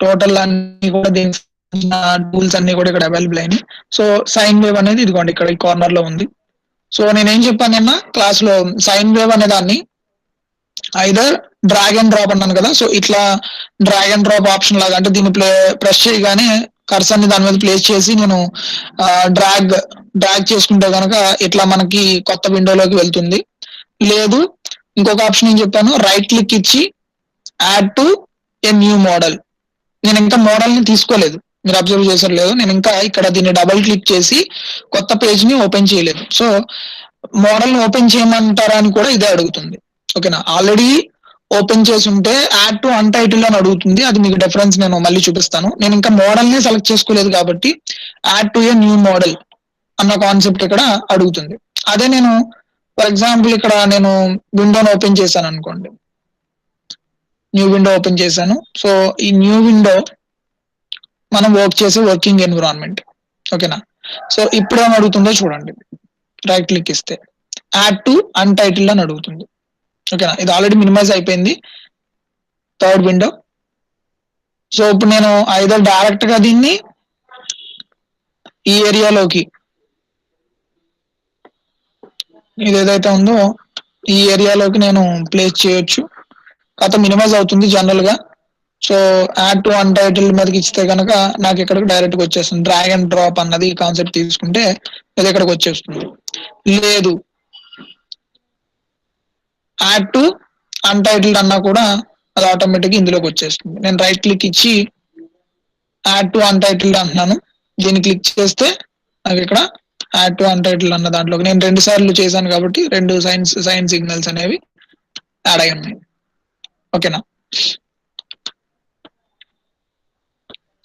టోటల్ అన్ని కూడా దీనికి టూల్స్ అన్ని కూడా ఇక్కడ అవైలబుల్ అయినాయి. సో సైన్ వేవ్ అనేది ఇదిగోండి ఇక్కడ ఈ కార్నర్ లో ఉంది. సో నేనేం చెప్పానన్నా క్లాస్ లో, సైన్ వేవ్ అనే దాన్ని ఐదర్ డ్రాగ్ అండ్ డ్రాప్ అన్నాను కదా. సో ఇట్లా డ్రాగ్ అండ్ డ్రాప్ ఆప్షన్ లాగా, అంటే దీన్ని ప్రెస్ చేయగానే కర్సర్ ని దాని మీద ప్లేస్ చేసి నేను డ్రాగ్ చేసుకుంటే కనుక ఇట్లా మనకి కొత్త విండోలోకి వెళ్తుంది. లేదు ఇంకొక ఆప్షన్ ఏం చెప్పాను, రైట్ క్లిక్ ఇచ్చి add to a new model. నేను ఇంకా మోడల్ ని తీసుకోలేదు, మీరు అబ్జర్వ్ చేశారు లేదు, నేను ఇంకా ఇక్కడ దీన్ని డబుల్ క్లిక్ చేసి కొత్త పేజ్ ని ఓపెన్ చేయలేదు. సో మోడల్ ని ఓపెన్ చేయమంటారా అని కూడా ఇదే అడుగుతుంది. ఓకేనా, ఆల్రెడీ ఓపెన్ చేసి ఉంటే యాడ్ టు అన్టైటిల్ అని అడుగుతుంది. అది మీకు డిఫరెన్స్ నేను మళ్ళీ చూపిస్తాను. నేను ఇంకా మోడల్ ని సెలెక్ట్ చేసుకోలేదు కాబట్టి add to a new model అన్న కాన్సెప్ట్ ఇక్కడ అడుగుతుంది. అదే నేను ఫర్ ఎగ్జాంపుల్ ఇక్కడ నేను విండోని ఓపెన్ చేశాను అనుకోండి, న్యూ విండో ఓపెన్ చేశాను. సో ఈ న్యూ విండో మనం వర్క్ చేసే వర్కింగ్ ఎన్విరాన్మెంట్. ఓకేనా, సో ఇప్పుడు ఏం అడుగుతుందో చూడండి. రైట్ క్లిక్ ఇస్తే యాడ్ టు అన్టైటిల్ అని అడుగుతుంది. ఓకేనా, ఇది ఆల్రెడీ మినిమైజ్ అయిపోయింది థర్డ్ విండో. సో ఇప్పుడు నేను ఐదర్ డైరెక్ట్ గా దీన్ని ఈ ఏరియాలోకి, ఇది ఏదైతే ఉందో ఈ ఏరియాలోకి నేను ప్లేస్ చేయొచ్చు. కాకపోతే మినిమైజ్ అవుతుంది జనరల్ గా. సో యాడ్ టు అన్టైటిల్ మీదకి ఇస్తే కనుక నాకు ఇక్కడికి డైరెక్ట్ గా వచ్చేస్తుంది. డ్రాగ్ అండ్ డ్రాప్ అన్నది కాన్సెప్ట్ తీసుకుంటే ఇది ఇక్కడికి వచ్చేస్తుంది. లేదు యాడ్ టు అన్టైటిల్డ్ అన్నా కూడా అది ఆటోమేటిక్ ఇందులోకి వచ్చేస్తుంది. నేను రైట్ క్లిక్ ఇచ్చి యాడ్ టు అన్టైటిల్డ్ అంటున్నాను. దీన్ని క్లిక్ చేస్తే నాకు ఇక్కడ యాడ్ టు అన్టైటిల్డ్ అన్న దాంట్లోకి నేను 2 సార్లు చేశాను కాబట్టి 2 సైన్ సిగ్నల్స్ అనేవి యాడ్ అయి ఉన్నాయి. ఓకేనా,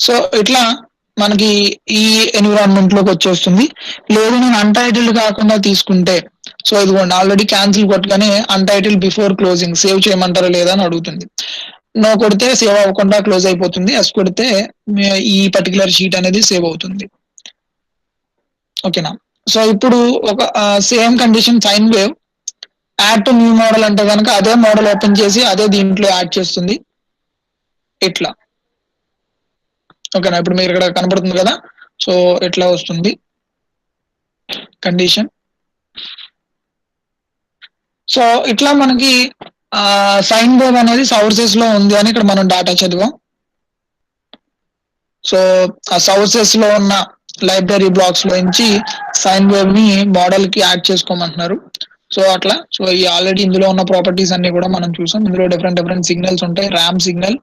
సో ఇట్లా మనకి ఈ ఎన్విరాన్మెంట్ లోకి వచ్చేస్తుంది. లేదు నేను అన్టైటిల్డ్ కాకుండా తీసుకుంటే, సో ఇదిగోండి ఆల్రెడీ క్యాన్సిల్ కొట్టగానే అన్టైటిల్ బిఫోర్ క్లోజింగ్ సేవ్ చేయమంటారా లేదా అని అడుగుతుంది. నో కొడితే సేవ్ అవ్వకుండా క్లోజ్ అయిపోతుంది. ఎస్ కొడితే ఈ పర్టికులర్ షీట్ అనేది సేవ్ అవుతుంది. ఓకేనా. సో ఇప్పుడు ఒక same condition sine wave add to new model అంటే కనుక అదే మోడల్ ఓపెన్ చేసి అదే దీంట్లో యాడ్ చేస్తుంది ఇట్లా. ఓకేనా. ఇప్పుడు మీరు ఇక్కడ కనబడుతుంది కదా, సో ఇట్లా వస్తుంది కండిషన్. సో ఇట్లా మనకి సైన్ వేవ్ అనేది సోర్సెస్ లో ఉంది అని ఇక్కడ మనం డాటా చదివాం. సో ఆ సోర్సెస్ లో ఉన్న లైబ్రరీ బ్లాక్స్ లో నుంచి సైన్ వేవ్ ని మోడల్ కి యాడ్ చేసుకోమంటున్నారు. సో అట్లా సో ఈ ఆల్రెడీ ఇందులో ఉన్న ప్రాపర్టీస్ అన్ని కూడా మనం చూసాం. ఇందులో డిఫరెంట్ సిగ్నల్స్ ఉంటాయి. ర్యామ్ సిగ్నల్,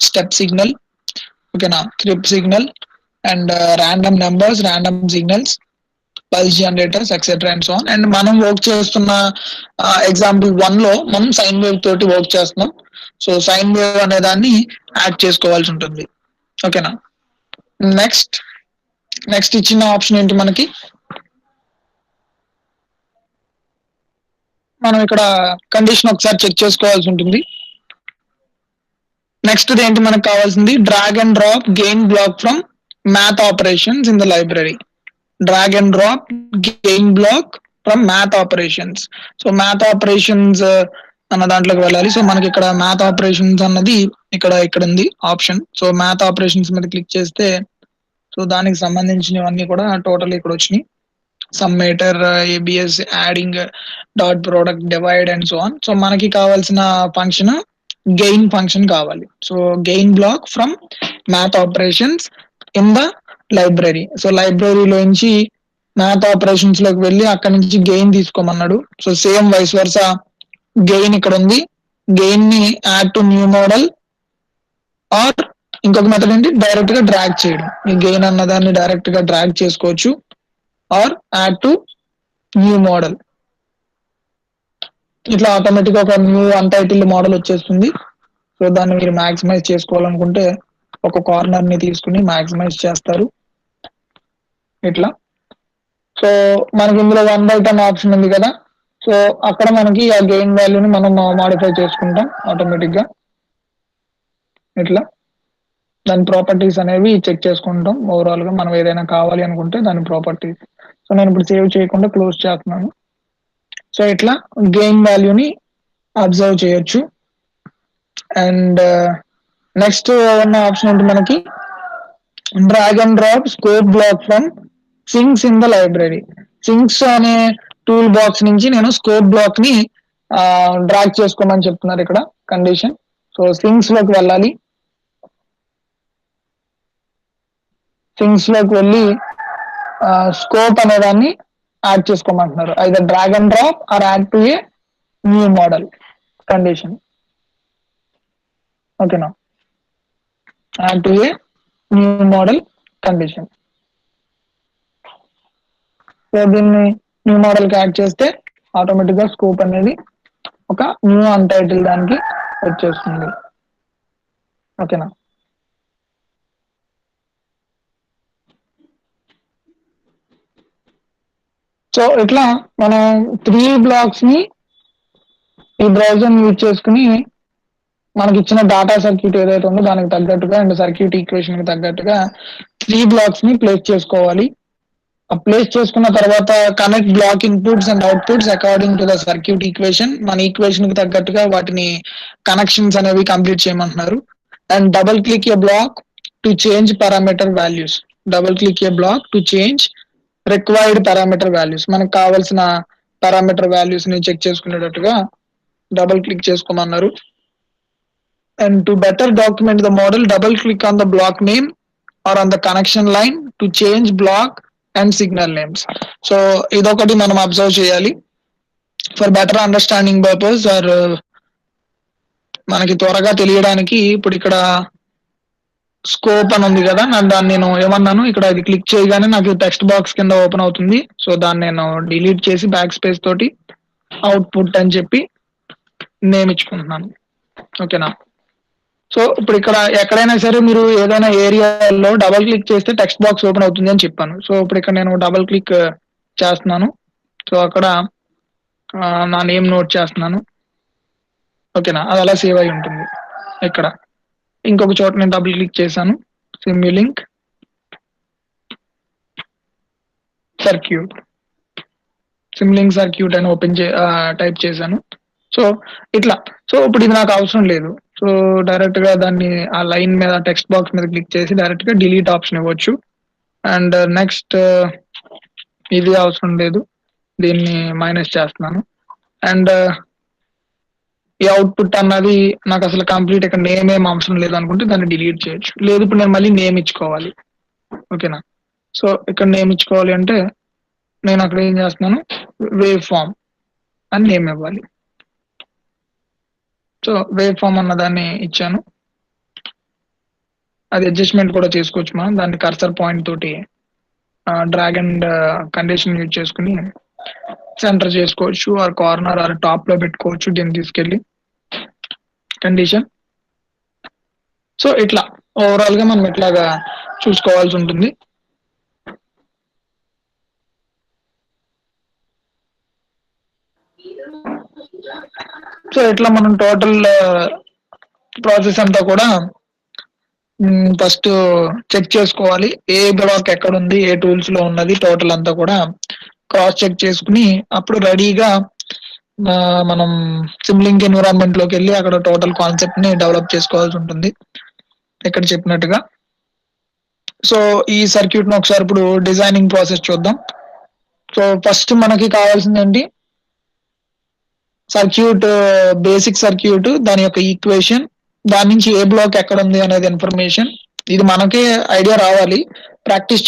స్టెప్ సిగ్నల్, ఓకేనా, chirp signal and random numbers, random signals, pulse generators etcetera and so on. And మనం వర్క్ చేస్తున్న ఎగ్జాంపుల్ 1 లో మనం సైన్ వేవ్ తోటి వర్క్ చేస్తున్నాం. సో సైన్ వేవ్ అనే దాన్ని యాడ్ చేసుకోవాల్సి ఉంటుంది. ఓకేనా. నెక్స్ట్ ఇచ్చిన ఆప్షన్ ఏంటి మనకి, మనం ఇక్కడ కండిషన్ ఒకసారి చెక్ చేసుకోవాల్సి ఉంటుంది. నెక్స్ట్ ఏంటి మనకు కావాల్సింది, drag and drop gain block from math operations in the library. Drag and drop gain block from math operations. So math operations అన్న దాంట్లోకి వెళ్ళాలి. సో మనకి ఇక్కడ మ్యాథ్ ఆపరేషన్స్ అన్నది ఇక్కడ ఉంది ఆప్షన్. సో మ్యాథ్ ఆపరేషన్స్ మీద క్లిక్ చేస్తే సో దానికి సంబంధించినవన్నీ కూడా టోటల్ ఇక్కడ వచ్చినాయి. Summator, ABS, adding, dot product, divide and so on. So మనకి కావాల్సిన ఫంక్షన్ గెయిన్ ఫంక్షన్ కావాలి. So gain block from math operations in the library. So లైబ్రరీలోంచి మ్యాథ్ ఆపరేషన్స్ లోకి వెళ్ళి అక్కడ నుంచి గెయిన్ తీసుకోమన్నాడు. So same vice versa gain ఇక్కడ ఉంది. గెయిన్ ని add to new model or ఇంకొక మెథడ్ ఏంటి, డైరెక్ట్ గా డ్రాగ్ చేయడం. ఈ గెయిన్ అన్న దాన్ని డైరెక్ట్ గా డ్రాగ్ చేసుకోవచ్చు or add to new model. ఇట్లా ఆటోమేటిక్ గా ఒక న్యూ అన్టైటిల్డ్ మోడల్ వచ్చేస్తుంది. సో దాన్ని మీరు మాక్సిమైజ్ చేసుకోవాలనుకుంటే ఒక కార్నర్ ని తీసుకుని మాక్సిమైజ్ చేస్తారు ఇట్లా. సో మనకి ఇందులో 1/10 ఆప్షన్ ఉంది కదా, సో అక్కడ మనకి ఆ గెయిన్ వాల్యూని మనం మాడిఫై చేసుకుంటాం ఆటోమేటిక్ గా ఇట్లా. దాని ప్రాపర్టీస్ అనేవి చెక్ చేసుకుంటాం. ఓవరాల్ గా మనం ఏదైనా కావాలి అనుకుంటే దాని ప్రాపర్టీస్. సో నేను ఇప్పుడు సేవ్ చేయకుండా క్లోజ్ చేస్తున్నాను. సో ఇట్లా గెయిన్ వాల్యూని అబ్జర్వ్ చేయొచ్చు. అండ్ నెక్స్ట్ ఉన్న ఆప్షన్ ఏంటి మనకి, drag and drop scope block from sinks in the library. Sinks అనే టూల్ బాక్స్ నుంచి నేను స్కోప్ బ్లాక్ ని డ్రాగ్ చేసుకోమని చెప్తున్నారు ఇక్కడ కండిషన్. సో సింక్స్ లోకి వెళ్ళాలి. సింక్స్ లోకి వెళ్ళి స్కోప్ అనే దాన్ని యాడ్ చేసుకోమంటున్నారు. Either drag and drop or add to a new model condition. ఓకేనా, add to a new model condition. So దీన్ని న్యూ మోడల్ కి యాడ్ చేస్తే ఆటోమేటిక్ గా స్కోప్ అనేది ఒక న్యూ అన్టైటిల్ దానికి వచ్చేస్తుంది. ఓకేనా. సో ఇట్లా మనం 3 బ్లాక్స్ ని ఈ బ్రౌజర్ యూజ్ చేసుకుని మనకి ఇచ్చిన డాటా సర్క్యూట్ ఏదైతే ఉందో దానికి తగ్గట్టుగా అండ్ సర్క్యూట్ ఈక్వేషన్ కి తగ్గట్టుగా 3 బ్లాక్స్ ని ప్లేస్ చేసుకోవాలి. ప్లేస్ చేసుకున్న తర్వాత connect block inputs and outputs according to the circuit equation. మన ఈక్వేషన్ కి తగ్గట్టుగా వాటిని కనెక్షన్స్ అనేవి కంప్లీట్ చేయమంటున్నారు. And double click a block to change parameter values. Double click a block to change required parameter values. మనకు కావాల్సిన పారామీటర్ వాల్యూస్ ని చెక్ చేసుకునేటట్టుగా డబుల్ క్లిక్ చేసుకోమన్నారు. And to better document the model, double click on the block name or on the connection line to change block and signal names. So idokati manam observe cheyali for better understanding purpose or మనకి త్వరగా తెలియడానికి. ఇప్పుడు ఇక్కడ స్కోప్ అని ఉంది కదా, దాన్ని నేను ఏమన్నాను, ఇక్కడ ఇది క్లిక్ చేయగానే నాకు టెక్స్ట్ బాక్స్ కింద ఓపెన్ అవుతుంది. సో దాన్ని నేను డిలీట్ చేసి బ్యాక్ స్పేస్ తోటి అవుట్పుట్ అని చెప్పి నేమ్ ఇచ్చుకుంటున్నాను. ఓకేనా. సో ఇప్పుడు ఇక్కడ ఎక్కడైనా సరే మీరు ఏదైనా ఏరియాలో డబల్ క్లిక్ చేస్తే టెక్స్ట్ బాక్స్ ఓపెన్ అవుతుంది అని చెప్పాను. సో ఇప్పుడు ఇక్కడ నేను డబల్ క్లిక్ చేస్తున్నాను. సో అక్కడ నా నేమ్ నోట్ చేస్తున్నాను. ఓకేనా? అది అలా సేవ్ అయ్యి ఉంటుంది ఇక్కడ. ఇంకొక చోట నేను డబుల్ క్లిక్ చేశాను. సిమ్యులింక్ సర్క్యూట్. సిమ్లింక్ సర్క్యూట్ అని టైప్ చేశాను. సో ఇట్లా. సో ఇప్పుడు ఇది నాకు అవసరం లేదు. సో డైరెక్ట్ గా దాన్ని ఆ లైన్ మీద టెక్స్ట్ బాక్స్ మీద క్లిక్ చేసి డైరెక్ట్ గా డిలీట్ ఆప్షన్ ఇవ్వచ్చు. అండ్ నెక్స్ట్ ఇది అవసరం లేదు. దీన్ని మైనస్ చేస్తున్నాను. అండ్ ఈ అవుట్పుట్ అన్నది నాకు అసలు కంప్లీట్ ఇక్కడ నేమ్ ఏం అవసరం లేదు అనుకుంటే దాన్ని డిలీట్ చేయొచ్చు. లేదు ఇప్పుడు నేను మళ్ళీ నేమ్ ఇచ్చుకోవాలి. ఓకేనా? సో ఇక్కడ నేమ్ ఇచ్చుకోవాలి అంటే నేను అక్కడ ఏం చేస్తున్నాను, వేవ్ ఫామ్ అని నేమ్ ఇవ్వాలి. సో వేవ్ ఫామ్ అన్న దాన్ని ఇచ్చాను. అది అడ్జస్ట్మెంట్ కూడా చేసుకోవచ్చు. మనం దాన్ని కర్సర్ పాయింట్ తోటి డ్రాగ్ అండ్ కండిషన్ యూజ్ చేసుకుని సెంటర్ చేసుకోవచ్చు, ఆర్ కార్నర్ ఆర్ టాప్ లో పెట్టుకోవచ్చు దీన్ని తీసుకెళ్ళి కండిషన్. సో ఇట్లా ఓవరాల్ గా మనం ఇట్లాగా చూసుకోవాల్సి ఉంటుంది. సో ఇట్లా మనం టోటల్ ప్రాసెస్ అంతా కూడా ఫస్ట్ చెక్ చేసుకోవాలి. ఏ బ్లాక్ ఎక్కడ ఉంది, ఏ టూల్స్ లో ఉన్నది, టోటల్ అంతా కూడా క్రాస్ చెక్ చేసుకుని అప్పుడు రెడీగా మనం సిమ్లింక్ ఎన్విరాన్మెంట్ లోకి వెళ్ళి అక్కడ టోటల్ కాన్సెప్ట్ ని డెవలప్ చేసుకోవాల్సి ఉంటుంది ఇక్కడ చెప్పినట్టుగా. సో ఈ సర్క్యూట్ ను ఒకసారి ఇప్పుడు డిజైనింగ్ ప్రాసెస్ చూద్దాం. సో ఫస్ట్ మనకి కావాల్సింది ఏంటి, సర్క్యూట్, బేసిక్ సర్క్యూట్, దాని యొక్క ఈక్వేషన్, దాని నుంచి ఏ బ్లాక్ ఎక్కడ ఉంది అనేది ఇన్ఫర్మేషన్. ఇది మనకే ఐడియా రావాలి. ప్రాక్టీస్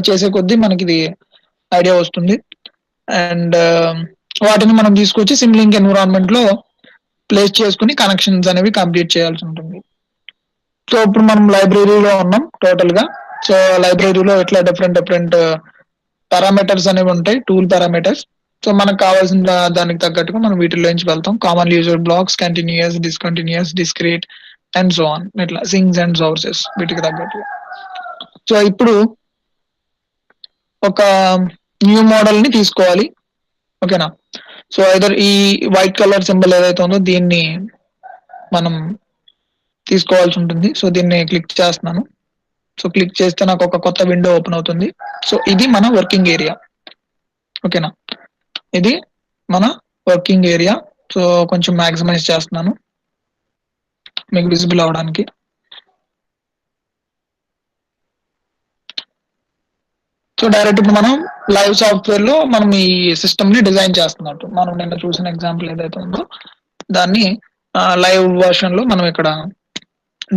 చేసే కొద్దీ మనకి ఇది ఐడియా వస్తుంది. అండ్ వాటిని మనం తీసుకొచ్చి సిమ్లింక్ ఎన్విరాన్మెంట్ లో ప్లేస్ చేసుకుని కనెక్షన్స్ అనేవి కంప్లీట్ చేయాల్సి ఉంటుంది. సో ఇప్పుడు మనం లైబ్రరీలో ఉన్నాం టోటల్ గా. సో లైబ్రరీలో ఇట్లా డిఫరెంట్ పారామీటర్స్ అనేవి ఉంటాయి, టూల్ పారామీటర్స్. సో మనకు కావాల్సిన దానికి తగ్గట్టుగా మనం వీటిలో నుంచి వెళ్తాం. Common user blocks, continuous, discontinuous, discrete and so on, ఇట్లా సింగ్స్ అండ్ సోర్సెస్ వీటికి తగ్గట్టుగా. సో ఇప్పుడు ఒక న్యూ మోడల్ ని తీసుకోవాలి. ఓకేనా? సో ఐదర్ ఈ వైట్ కలర్ సింబల్ ఏదైతే ఉందో దీన్ని మనం తీసుకోవాల్సి ఉంటుంది. సో దీన్ని క్లిక్ చేస్తున్నాను. సో క్లిక్ చేస్తే నాకు ఒక కొత్త విండో ఓపెన్ అవుతుంది. సో ఇది మన వర్కింగ్ ఏరియా. ఓకేనా? ఇది మన వర్కింగ్ ఏరియా. సో కొంచెం మ్యాక్సిమైజ్ చేస్తున్నాను మీకు విజిబుల్ అవడానికి. సో డైరెక్ట్ ఇప్పుడు మనం లైవ్ సాఫ్ట్వేర్ లో మనం ఈ సిస్టమ్ ని డిజైన్ చేస్తున్నట్టు, మనం నిన్న చూసిన ఎగ్జాంపుల్ ఏదైతే ఉందో దాన్ని లైవ్ వర్షన్ లో మనం ఇక్కడ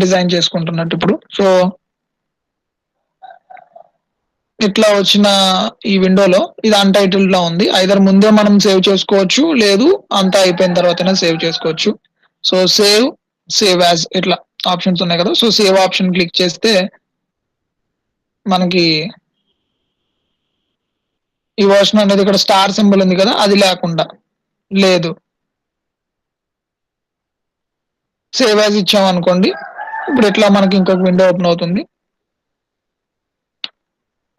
డిజైన్ చేసుకుంటున్నట్టు ఇప్పుడు. సో ఇట్లా వచ్చిన ఈ విండోలో ఇది అన్టైటిల్డ్ లో ఉంది. ఐదర్ ముందే మనం సేవ్ చేసుకోవచ్చు, లేదు అంతా అయిపోయిన తర్వాతనే సేవ్ చేసుకోవచ్చు. సో సేవ్ యాజ్ ఇట్లా ఆప్షన్స్ ఉన్నాయి కదా. సో సేవ్ ఆప్షన్ క్లిక్ చేస్తే మనకి ఈ వర్షన్ అనేది ఇక్కడ స్టార్ సింబల్ ఉంది కదా, అది లేకుండా లేదు. సేవ్ యాజ్ ఇచ్చాం అనుకోండి, ఇప్పుడు ఇట్లా మనకి ఇంకొక విండో ఓపెన్ అవుతుంది.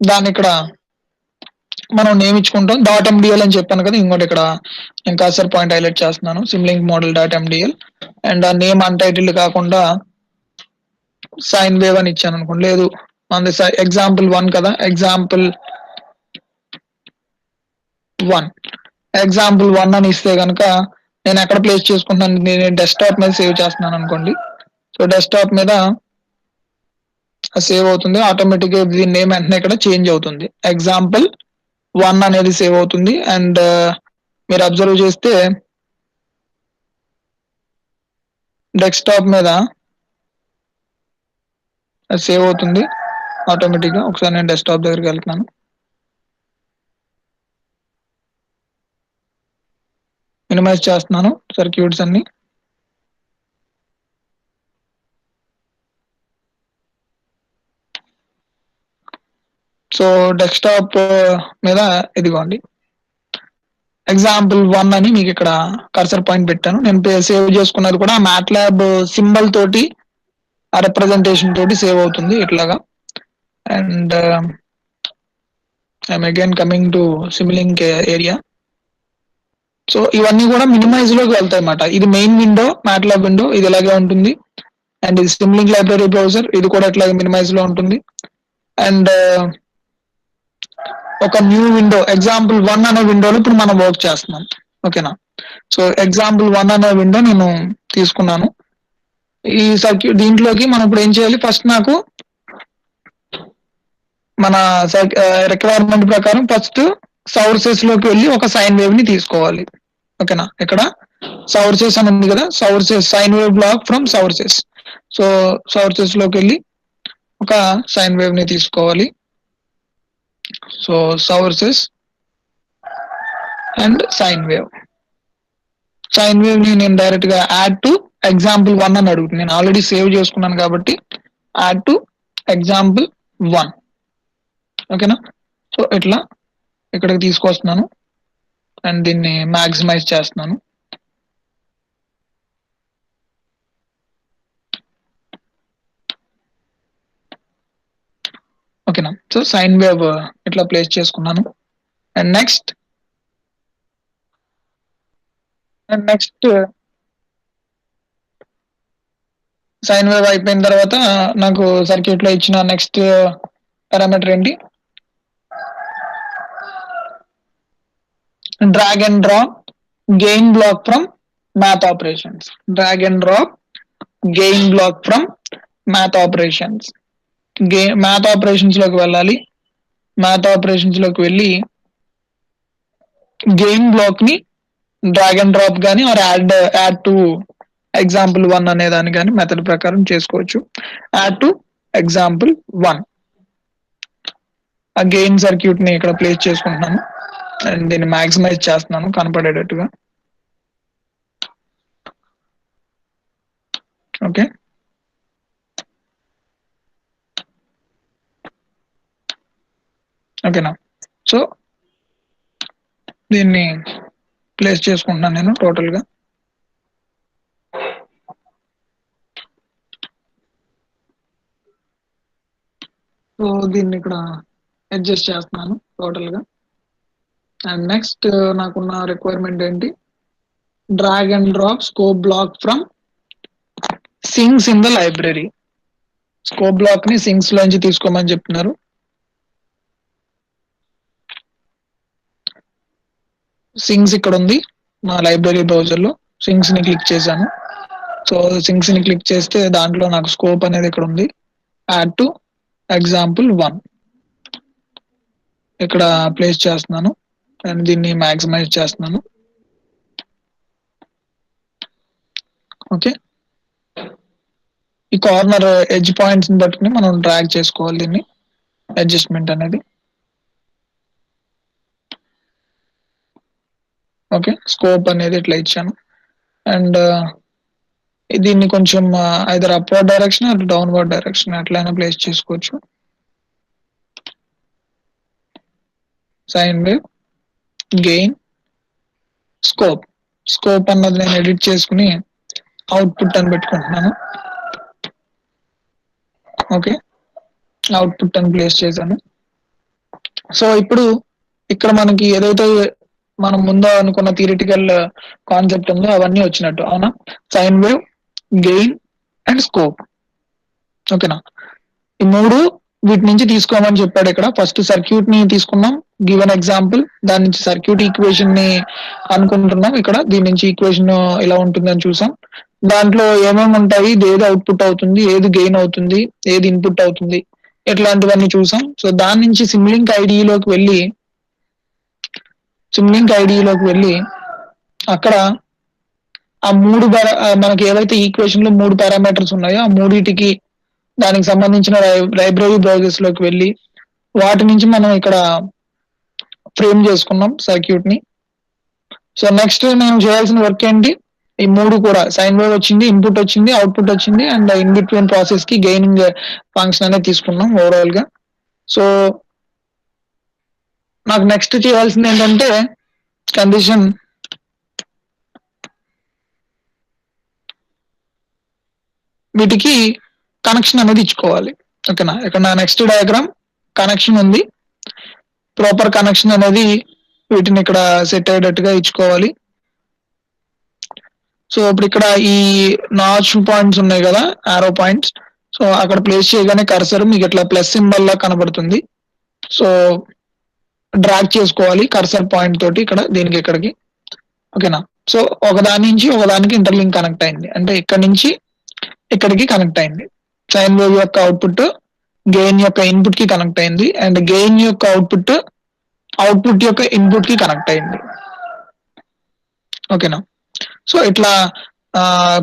దాన్ని ఇక్కడ మనం నేమ్ ఇచ్చుకుంటాం. డాట్ ఎండిఎల్ అని చెప్పాను కదా, ఇంకోటి ఇక్కడ నేను కర్సర్ పాయింట్ హైలైట్ చేస్తున్నాను, Simulink model dot MDL. And ఆ నేమ్ అన్టైటిల్డ్ కాకుండా సైన్ వేవ్ అని ఇచ్చాను అనుకోండి, లేదు మనది ఎగ్జాంపుల్ 1 కదా, ఎగ్జాంపుల్ 1 అని ఇస్తే కనుక నేను ఎక్కడ ప్లేస్ చేసుకుంటున్నాను, నేను డెస్క్టాప్ మీద సేవ్ చేస్తున్నాను అనుకోండి. సో డెస్క్టాప్ మీద సేవ్ అవుతుంది ఆటోమేటిక్ గా. దీని నేమ్ వెంటనే ఇక్కడ చేంజ్ అవుతుంది, ఎగ్జాంపుల్ 1 అనేది సేవ్ అవుతుంది. అండ్ మీరు అబ్జర్వ్ చేస్తే డెస్క్టాప్ మీద సేవ్ అవుతుంది ఆటోమేటిక్ గా. ఒకసారి నేను డెస్క్టాప్ దగ్గరికి వెళ్తున్నాను. మినిమైజ్ చేస్తున్నాను సర్క్యూట్స్ అన్ని. సో డెస్క్టాప్ మీద ఇదిగోండి ఎగ్జాంపుల్ 1 అని మీకు ఇక్కడ కర్సర్ పాయింట్ పెట్టాను. నేను సేవ్ చేసుకున్నది కూడా మ్యాట్లాబ్ సింబల్ తోటి, ఆ రిప్రజెంటేషన్ తోటి సేవ్ అవుతుంది ఇట్లాగా. And I'm again coming to Simulink area. So ఇవన్నీ కూడా మినిమైజ్ లోకి వెళ్తాయి అన్నమాట. ఇది మెయిన్ విండో, మ్యాట్లాబ్ విండో ఇది ఇలాగే ఉంటుంది. అండ్ ఇది సిమ్లింక్ లైబ్రరీ బ్రౌజర్, ఇది కూడా ఇట్లాగే మినిమైజ్ లో ఉంటుంది. అండ్ ఒక న్యూ విండో ఎగ్జాంపుల్ 1 అనే విండోలో ఇప్పుడు మనం వర్క్ చేస్తున్నాం. ఓకేనా. సో ఎగ్జాంపుల్ 1 అనే విండో నేను తీసుకున్నాను. ఈ సర్క్యూట్ దీంట్లోకి మనం ఇప్పుడు ఏం చేయాలి, ఫస్ట్ నాకు మన రిక్వైర్మెంట్ ప్రకారం ఫస్ట్ సోర్సెస్ లోకి వెళ్ళి ఒక సైన్ వేవ్ ని తీసుకోవాలి. ఓకేనా. ఇక్కడ సోర్సెస్ అని ఉంది కదా, sources sine wave block from sources. So sources లోకి వెళ్ళి ఒక సైన్ వేవ్ ని తీసుకోవాలి. So sources and sine wave ని నేను డైరెక్ట్ గా యాడ్ టు ఎగ్జాంపుల్ 1 అని అడుగుతుంది. నేను ఆల్రెడీ సేవ్ చేసుకున్నాను కాబట్టి యాడ్ టు ఎగ్జాంపుల్ 1. ఓకేనా. సో ఇట్లా ఇక్కడికి తీసుకొస్తున్నాను అండ్ దీన్ని మాక్సిమైజ్ చేస్తున్నాను. ఓకేనా. సో సైన్ వేవ్ ఇట్లా ప్లేస్ చేసుకున్నాను. అండ్ నెక్స్ట్ సైన్ వేవ్ అయిపోయిన తర్వాత నాకు సర్క్యూట్ లో ఇచ్చిన నెక్స్ట్ పారామీటర్ ఏంటి, drag and drop gain block from math operations. Drag and drop gain block from math operations. Math operations లోకి వెళ్ళాలి. మ్యాథ్ ఆపరేషన్స్ లోకి వెళ్ళి గెయిన్ బ్లాక్ ని డ్రాగ్ అండ్ డ్రాప్ గానీ ఆర్ యాడ్ టు ఎగ్జాంపుల్ 1 అనే దాని కానీ మెథడ్ ప్రకారం చేసుకోవచ్చు. యాడ్ టు ఎగ్జాంపుల్ 1 ఆ గెయిన్ సర్క్యూట్ ని ఇక్కడ ప్లేస్ చేసుకుంటున్నాను అండ్ దీన్ని మాక్సిమైజ్ చేస్తున్నాను కనపడేటట్టుగా. ఓకే. ఓకేనా. సో దీన్ని ప్లేస్ చేసుకుంటున్నాను నేను టోటల్ గా. సో దీన్ని ఇక్కడ అడ్జస్ట్ చేస్తున్నాను టోటల్ గా. అండ్ నెక్స్ట్ నాకున్న రిక్వైర్మెంట్ ఏంటి, drag and drop scope block from sinks in the library. Scope block ని సింగ్స్ లోంచి తీసుకోమని చెప్తున్నారు. సింగ్స్ ఇక్కడ ఉంది నా లైబ్రరీ బ్రౌజర్ లో. సింగ్స్ ని క్లిక్ చేశాను. సో సింగ్స్ ని క్లిక్ చేస్తే దాంట్లో నాకు స్కోప్ అనేది ఇక్కడ ఉంది. యాడ్ టు ఎగ్జాంపుల్ 1 ఇక్కడ ప్లేస్ చేస్తున్నాను అండ్ దీన్ని మాక్సిమైజ్ చేస్తున్నాను. ఓకే. ఈ కార్నర్ ఎడ్జ్ పాయింట్స్ ని బట్టుకుని మనం డ్రాగ్ చేసుకోవాలి దీన్ని, అడ్జస్ట్మెంట్ అనేది. ఓకే. స్కోప్ అనేది ఇట్లా ఇచ్చాను అండ్ దీన్ని కొంచెం either upward direction are downward direction ఎట్లయినా ప్లేస్ చేసుకోవచ్చు. సైన్ వేవ్ గెయిన్ స్కోప్ అన్నది నేను ఎడిట్ చేసుకుని అవుట్పుట్ అని పెట్టుకుంటున్నాను. ఓకే. అవుట్పుట్ అని ప్లేస్ చేశాను. సో ఇప్పుడు ఇక్కడ మనకి ఏదైతే మనం ముందు అనుకున్న థియరిటికల్ కాన్సెప్ట్ ఉందో అవన్నీ వచ్చినట్టు, అవునా. Sine wave gain and scope. ఓకేనా. ఈ మూడు వీటి నుంచి తీసుకోమని చెప్పాడు ఇక్కడ. ఫస్ట్ సర్క్యూట్ ని తీసుకున్నాం, గివెన్ ఎగ్జాంపుల్, దాని నుంచి సర్క్యూట్ ఈక్వేషన్ ని అనుకుంటున్నాం. ఇక్కడ దీని నుంచి ఈక్వేషన్ ఇలా ఉంటుందని చూసాం. దాంట్లో ఏమేమి ఉంటాయి, ఏది అవుట్పుట్ అవుతుంది, ఏది గెయిన్ అవుతుంది, ఏది ఇన్పుట్ అవుతుంది, ఇట్లాంటివన్నీ చూసాం. సో దాని నుంచి సిమ్లింక్ ఐడిలోకి వెళ్ళి అక్కడ ఆ మనకి ఏవైతే ఈక్వేషన్ లో 3 పారామీటర్స్ ఉన్నాయో ఆ మూడిటికి దానికి సంబంధించిన లైబ్రరీ బ్రౌజర్స్ లోకి వెళ్ళి వాటి నుంచి మనం ఇక్కడ ఫ్రేమ్ చేసుకున్నాం సర్క్యూట్ ని. సో నెక్స్ట్ నేను చేయాల్సిన వర్క్ ఏంటి, ఈ 3 కూడా సైన్ వేవ్ వచ్చింది, ఇన్పుట్ వచ్చింది, అవుట్పుట్ వచ్చింది అండ్ ఇన్ బిట్వీన్ ప్రాసెస్ కి గెయినింగ్ ఫంక్షన్ అనేది తీసుకున్నాం ఓవరాల్ గా. సో నాకు నెక్స్ట్ చేయాల్సింది ఏంటంటే కండిషన్ వీటికి కనెక్షన్ అనేది ఇచ్చుకోవాలి. ఓకేనా. ఇక్కడ నా నెక్స్ట్ డయాగ్రామ్ కనెక్షన్ ఉంది. ప్రాపర్ కనెక్షన్ అనేది వీటిని ఇక్కడ సెట్ అయ్యేటట్టుగా ఇచ్చుకోవాలి. సో ఇప్పుడు ఇక్కడ ఈ నాచ్ పాయింట్స్ ఉన్నాయి కదా, ఆరో పాయింట్స్. సో అక్కడ ప్లేస్ చేయగానే కర్సర్ మీకు ఇట్లా ప్లస్ సింబల్ లా కనబడుతుంది. సో డ్రాగ్ చేసుకోవాలి కర్సర్ పాయింట్ తోటి ఇక్కడ దీనికి ఇక్కడికి. ఓకేనా. సో ఒకదాని నుంచి ఒకదానికి ఇంటర్లింక్ కనెక్ట్ అయింది, అంటే ఇక్కడ నుంచి ఇక్కడికి కనెక్ట్ అయింది. సైన్ వేవ్ యొక్క అవుట్పుట్ గెయిన్ యొక్క ఇన్పుట్ కి కనెక్ట్ అయింది, అండ్ గెయిన్ యొక్క అవుట్పుట్ యొక్క ఇన్పుట్ కి కనెక్ట్ అయింది. ఓకేనా. సో ఇట్లా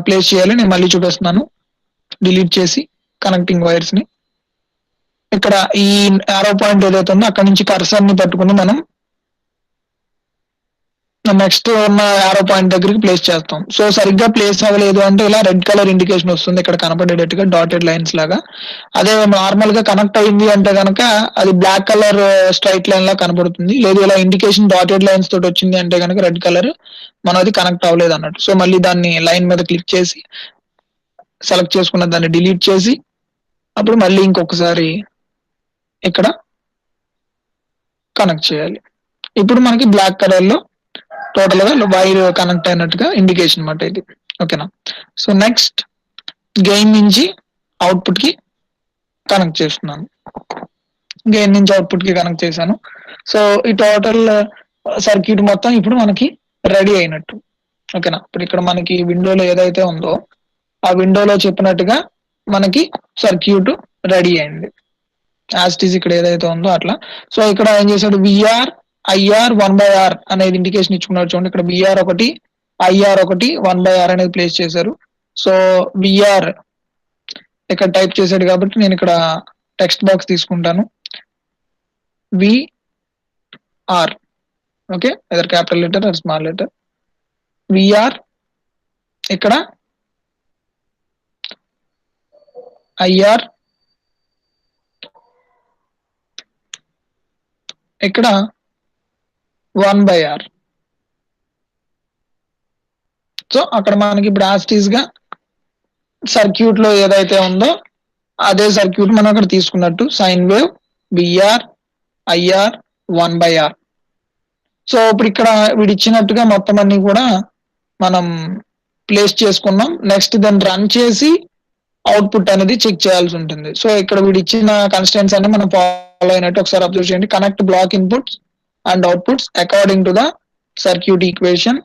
ప్లేస్ చేయాలి. నేను మళ్ళీ చూపిస్తున్నాను డిలీట్ చేసి కనెక్టింగ్ వైర్స్ ని. ఇక్కడ ఈ ఆరో పాయింట్ ఏదైతే ఉందో అక్కడ నుంచి కర్సర్ ని పట్టుకుని మనం నెక్స్ట్ ఉన్న ఆరో పాయింట్ దగ్గరికి ప్లేస్ చేస్తాం. సో సరిగ్గా ప్లేస్ అవ్వలేదు అంటే ఇలా రెడ్ కలర్ ఇండికేషన్ వస్తుంది ఇక్కడ కనపడేటట్టుగా డాటెడ్ లైన్స్ లాగా. అదే నార్మల్ గా కనెక్ట్ అయింది అంటే కనుక అది బ్లాక్ కలర్ స్ట్రైట్ లైన్ లా కనబడుతుంది. లేదు ఇలా ఇండికేషన్ డాటెడ్ లైన్స్ తోటి వచ్చింది అంటే కనుక రెడ్ కలర్, మనం అది కనెక్ట్ అవ్వలేదు అన్నట్టు. సో మళ్ళీ దాన్ని లైన్ మీద క్లిక్ చేసి సెలెక్ట్ చేసుకున్న దాన్ని డిలీట్ చేసి అప్పుడు మళ్ళీ ఇంకొకసారి ఇక్కడ కనెక్ట్ చేయాలి. ఇప్పుడు మనకి బ్లాక్ కలర్ లో టోటల్ గా వైర్ కనెక్ట్ అయినట్టుగా ఇండికేషన్ అన్నమాట ఇది. ఓకేనా. సో నెక్స్ట్ గెయిన్ నుంచి అవుట్పుట్ కి కనెక్ట్ చేస్తున్నాను. గెయిన్ నుంచి అవుట్పుట్ కి కనెక్ట్ చేశాను. సో ఈ టోటల్ సర్క్యూట్ మొత్తం ఇప్పుడు మనకి రెడీ అయినట్టు. ఓకేనా. ఇప్పుడు ఇక్కడ మనకి విండోలో ఏదైతే ఉందో ఆ విండోలో చెప్పినట్టుగా మనకి సర్క్యూట్ రెడీ అయింది. యాస్టీజ్ ఇక్కడ ఏదైతే ఉందో అట్లా. సో ఇక్కడ ఏం చేశాడు, విఆర్ ఐఆర్ 1/r అనేది ఇండికేషన్ ఇచ్చుకున్నారు చూడండి. ఇక్కడ విఆర్ ఒకటి ఐఆర్ ఒకటి 1/r అనేది ప్లేస్ చేశారు. సో విఆర్ ఇక్కడ టైప్ చేశాడు కాబట్టి నేను ఇక్కడ టెక్స్ట్ బాక్స్ తీసుకుంటాను. VR, okay, either capital letter or small letter. VR ఇక్కడ ఐఆర్ ఇక్కడ 1/r. సో అక్కడ మనకి ఇప్పుడు యాస్టీజ్ గా సర్క్యూట్ లో ఏదైతే ఉందో అదే సర్క్యూట్ మనం అక్కడ తీసుకున్నట్టు sine wave VR IR 1/r. So ఇప్పుడు ఇక్కడ వీడు ఇచ్చినట్టుగా మొత్తం అన్ని కూడా మనం ప్లేస్ చేసుకున్నాం. నెక్స్ట్ దాన్ని రన్ చేసి అవుట్పుట్ అనేది చెక్ చేయాల్సి ఉంటుంది. సో ఇక్కడ వీడు ఇచ్చిన కన్స్టెంట్స్ అన్ని మనం ఫాలో అయినట్టు ఒకసారి అబ్జర్వ్ చేయండి. Connect block inputs and outputs according to the circuit equation,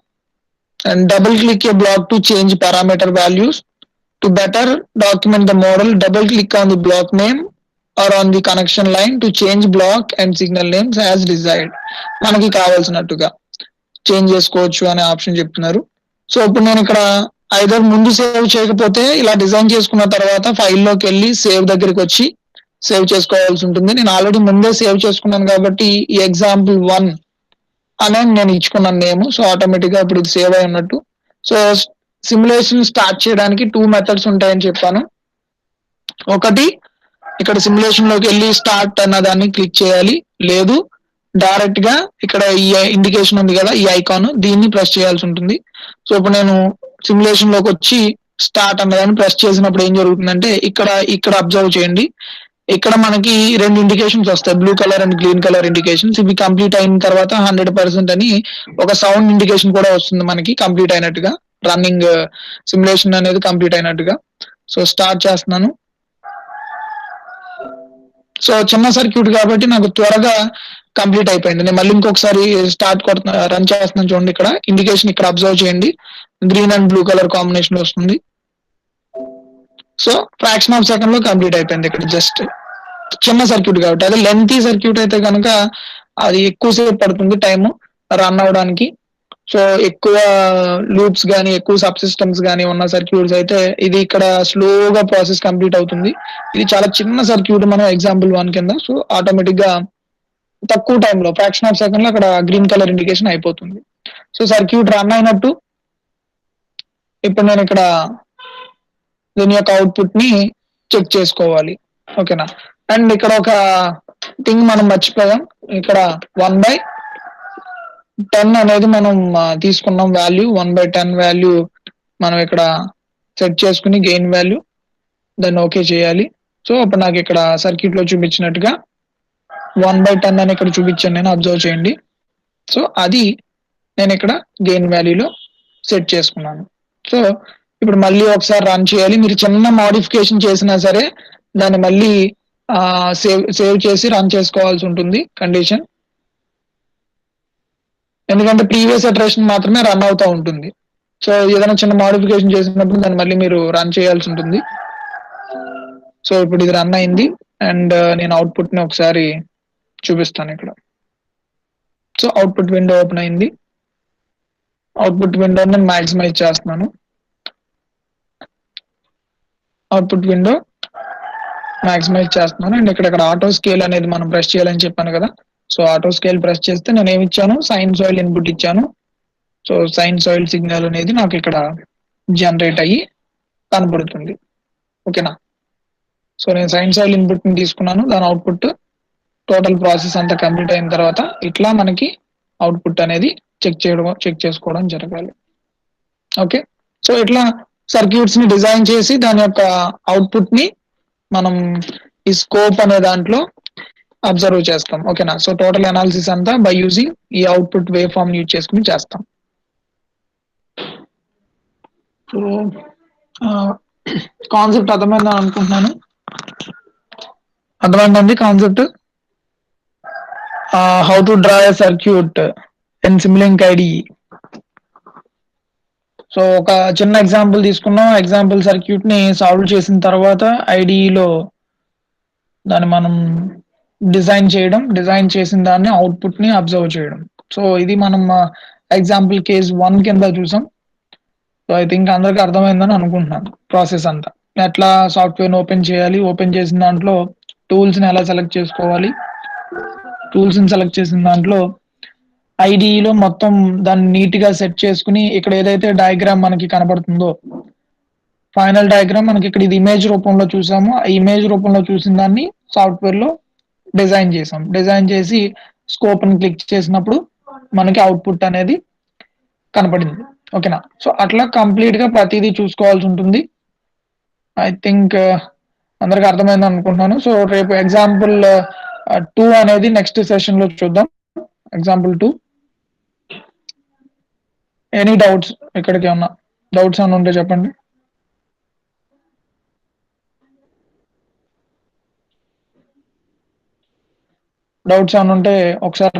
and double click a block to change parameter values. To better document the model, double click on the block name or on the connection line to change block and signal names as desired. మనకి కావాల్సినట్టుగా చేంజ్ చేసుకోవచ్చు అనే ఆప్షన్ చెప్తున్నారు. సో ఇప్పుడు నేను ఇక్కడ ఐదర్ ముందు సేవ్ చేయకపోతే ఇలా డిజైన్ చేసుకున్న తర్వాత ఫైల్లోకి వెళ్ళి సేవ్ దగ్గరికి వచ్చి సేవ్ చేసుకోవాల్సి ఉంటుంది. నేను ఆల్రెడీ ముందే సేవ్ చేసుకున్నాను కాబట్టి ఈ ఎగ్జాంపుల్ 1 అనేది నేను ఇచ్చుకున్నాను నేమ్. సో ఆటోమేటిక్ గా ఇప్పుడు ఇది సేవ్ అయి ఉన్నట్టు. సో సిమ్యులేషన్ స్టార్ట్ చేయడానికి 2 మెథడ్స్ ఉంటాయని చెప్పాను. ఒకటి ఇక్కడ సిమ్యులేషన్ లోకి వెళ్ళి స్టార్ట్ అన్న దాన్ని క్లిక్ చేయాలి, లేదు డైరెక్ట్ గా ఇక్కడ ఈ ఇండికేషన్ ఉంది కదా ఈ ఐకాన్, దీన్ని ప్రెస్ చేయాల్సి ఉంటుంది. సో ఇప్పుడు నేను సిమ్యులేషన్ లోకి వచ్చి స్టార్ట్ అన్నదాన్ని ప్రెస్ చేసినప్పుడు ఏం జరుగుతుందంటే ఇక్కడ అబ్జర్వ్ చేయండి. ఇక్కడ మనకి 2 ఇండికేషన్స్ వస్తాయి, blue colour and green colour indications. ఇవి కంప్లీట్ అయిన తర్వాత 100% అని ఒక సౌండ్ ఇండికేషన్ కూడా వస్తుంది మనకి కంప్లీట్ అయినట్టుగా, రన్నింగ్ సిమ్యులేషన్ అనేది కంప్లీట్ అయినట్టుగా. సో స్టార్ట్ చేస్తున్నాను. సో చిన్న సర్క్యూట్ కాబట్టి నాకు త్వరగా కంప్లీట్ అయిపోయింది. నేను మళ్ళీ ఇంకొకసారి స్టార్ట్ రన్ చేస్తున్నాను చూడండి. ఇక్కడ ఇండికేషన్ ఇక్కడ అబ్జర్వ్ చేయండి, green and blue colour combination వస్తుంది. సో ఫ్రాక్షన్ ఆఫ్ సెకండ్ లో కంప్లీట్ అయిపోయింది. ఇక్కడ జస్ట్ చిన్న సర్క్యూట్ కాబట్టి, అదే లెంతీ సర్క్యూట్ అయితే కనుక అది ఎక్కువసేపు పడుతుంది టైం రన్ అవడానికి. సో ఎక్కువ లూప్స్ కానీ ఎక్కువ సబ్ సిస్టమ్స్ కానీ ఉన్న సర్క్యూట్స్ అయితే ఇది ఇక్కడ స్లోగా ప్రాసెస్ కంప్లీట్ అవుతుంది. ఇది చాలా చిన్న సర్క్యూట్ మనం ఎగ్జాంపుల్ 1 కింద. సో ఆటోమేటిక్ గా తక్కువ టైంలో ఫ్రాక్షన్ ఆఫ్ సెకండ్ లో అక్కడ గ్రీన్ కలర్ ఇండికేషన్ అయిపోతుంది. సో సర్క్యూట్ రన్ అయినట్టు. ఇప్పుడు నేను ఇక్కడ దీని యొక్క అవుట్పుట్ ని చెక్ చేసుకోవాలి. ఓకేనా. అండ్ ఇక్కడ ఒక థింగ్ మనం మర్చిపోయాం. ఇక్కడ 1/10 అనేది మనం తీసుకున్నాం వాల్యూ. 1/10 వాల్యూ మనం ఇక్కడ సెట్ చేసుకుని గెయిన్ వాల్యూ దాన్ని ఓకే చేయాలి. సో అప్పుడు నాకు ఇక్కడ సర్క్యూట్ లో చూపించినట్టుగా 1/10 అని ఇక్కడ చూపించాను నేను, అబ్జర్వ్ చేయండి. సో అది నేను ఇక్కడ గెయిన్ వాల్యూలో సెట్ చేసుకున్నాను. సో, ఇప్పుడు మళ్ళీ ఒకసారి రన్ చేయాలి. మీరు చిన్న మోడిఫికేషన్ చేసినా సరే దాన్ని మళ్ళీ సేవ్ సేవ్ చేసి రన్ చేసుకోవాల్సుంటుంది కండిషన్. ఎందుకంటే ప్రీవియస్ ఇటరేషన్ మాత్రమే రన్ అవుతా ఉంటుంది. సో, ఏదైనా చిన్న మోడిఫికేషన్ చేసినప్పుడు దాన్ని మళ్ళీ మీరు రన్ చేయాల్సుంటుంది. సో, ఇప్పుడు ఇది రన్ అయింది. అండ్ నేను అవుట్‌పుట్‌ని ఒకసారి చూపిస్తానిక్కడ. సో, అవుట్‌పుట్ విండో ఓపెన్ అయింది. అవుట్‌పుట్ విండోని నేను మాక్సిమైజ్ చేస్తున్నాను. అవుట్‌పుట్ విండో మాక్సిమైజ్ చేస్తున్నాను. అండ్ ఇక్కడ ఆటో స్కేల్ అనేది మనం ప్రెస్ చేయాలని చెప్పాను కదా! సో, ఆటో స్కేల్ ప్రెస్ చేస్తే నేనేమిచ్చాను సైనూసాయిడ్ ఇన్‌పుట్ ఇచ్చాను. సో, సైనూసాయిడ్ సిగ్నల్ అనేది నాకిక్కడ జనరేట్ అయ్యి కనపడుతుంది. ఓకేనా? సో, నేను సైనూసాయిడ్ ఇన్‌పుట్‌ని తీసుకున్నాను. దాని అవుట్‌పుట్ టోటల్ ప్రాసెస్ అంతా కంప్లీట్ అయిన తర్వాత ఇట్లా మనకి అవుట్‌పుట్ అనేది చెక్ చేసుకోవడం జరగాలి. ఓకే. సో, ఇట్లా సర్క్యూట్స్‌ని డిజైన్ చేసి దాని యొక్క అవుట్‌పుట్‌ని మనం ఈ స్కోప్ అనే దాంట్లో అబ్జర్వ్ చేస్తాం. ఓకేనా? సో, టోటల్ అనాలిసిస్ అంతా బై యూజింగ్ ఈ అవుట్‌పుట్ వేవ్ ఫార్మ్‌ని యూజ్ చేసుకొని చేస్తాం. సో, ఆహ్, కాన్సెప్ట్ అర్థమైందని అనుకుంటున్నాను. అర్థమైందండి concept? How to draw a circuit in Simulink IDE. So, ఒక చిన్న ఎగ్జాంపుల్ తీసుకున్నాం. ఎగ్జాంపుల్ సర్క్యూట్‌ని సాల్వ్ చేసిన తర్వాత ఐడీఈలో దాన్ని మనం డిజైన్ చేసిన దాన్ని అవుట్‌పుట్‌ని అబ్జర్వ్ చేయడం. సో, ఇది మనం ఎగ్జాంపుల్ కేస్ 1 కింద చూసాం. సో, ఐ థింక్ అందరికి అర్థమైందని అనుకుంటున్నాను ప్రాసెస్ అంతా. ఎట్లా సాఫ్ట్‌వేర్‌ని ఓపెన్ చేయాలి, ఓపెన్ చేసిన దాంట్లో టూల్స్‌ని ఎలా సెలెక్ట్ చేసుకోవాలి, టూల్స్‌ని సెలెక్ట్ చేసిన దాంట్లో ఐడీఈలో మొత్తం దాన్ని నీట్‌గా సెట్ చేసుకొని ఇక్కడ ఏదైతే డయాగ్రామ్ మనకి కనపడుతుందో ఫైనల్ డయాగ్రామ్ మనకిక్కడ ఇది ఇమేజ్ రూపంలో చూసాము. ఆ ఇమేజ్ రూపంలో చూసిన దాన్ని సాఫ్ట్‌వేర్‌లో డిజైన్ చేసాం. డిజైన్ చేసి స్కోప్‌ని క్లిక్ చేసినప్పుడు మనకి అవుట్‌పుట్ అనేది కనపడింది. ఓకేనా? సో, అట్లా కంప్లీట్‌గా ప్రతీదీ చూసుకోవాల్సుంటుంది. ఐ థింక్ అందరికి అర్థమైందని అనుకుంటున్నాను. సో, రేపు ఎగ్జాంపుల్ 2 అనేది నెక్స్ట్ సెషన్‌లో చూద్దాం. ఎగ్జాంపుల్ 2. ఎనీ డౌట్స్ ఇక్కడికేమన్నా డౌట్స్ ఏమన్నా ఉంటే చెప్పండి. డౌట్స్ ఏమన్నా ఉంటే ఒకసారి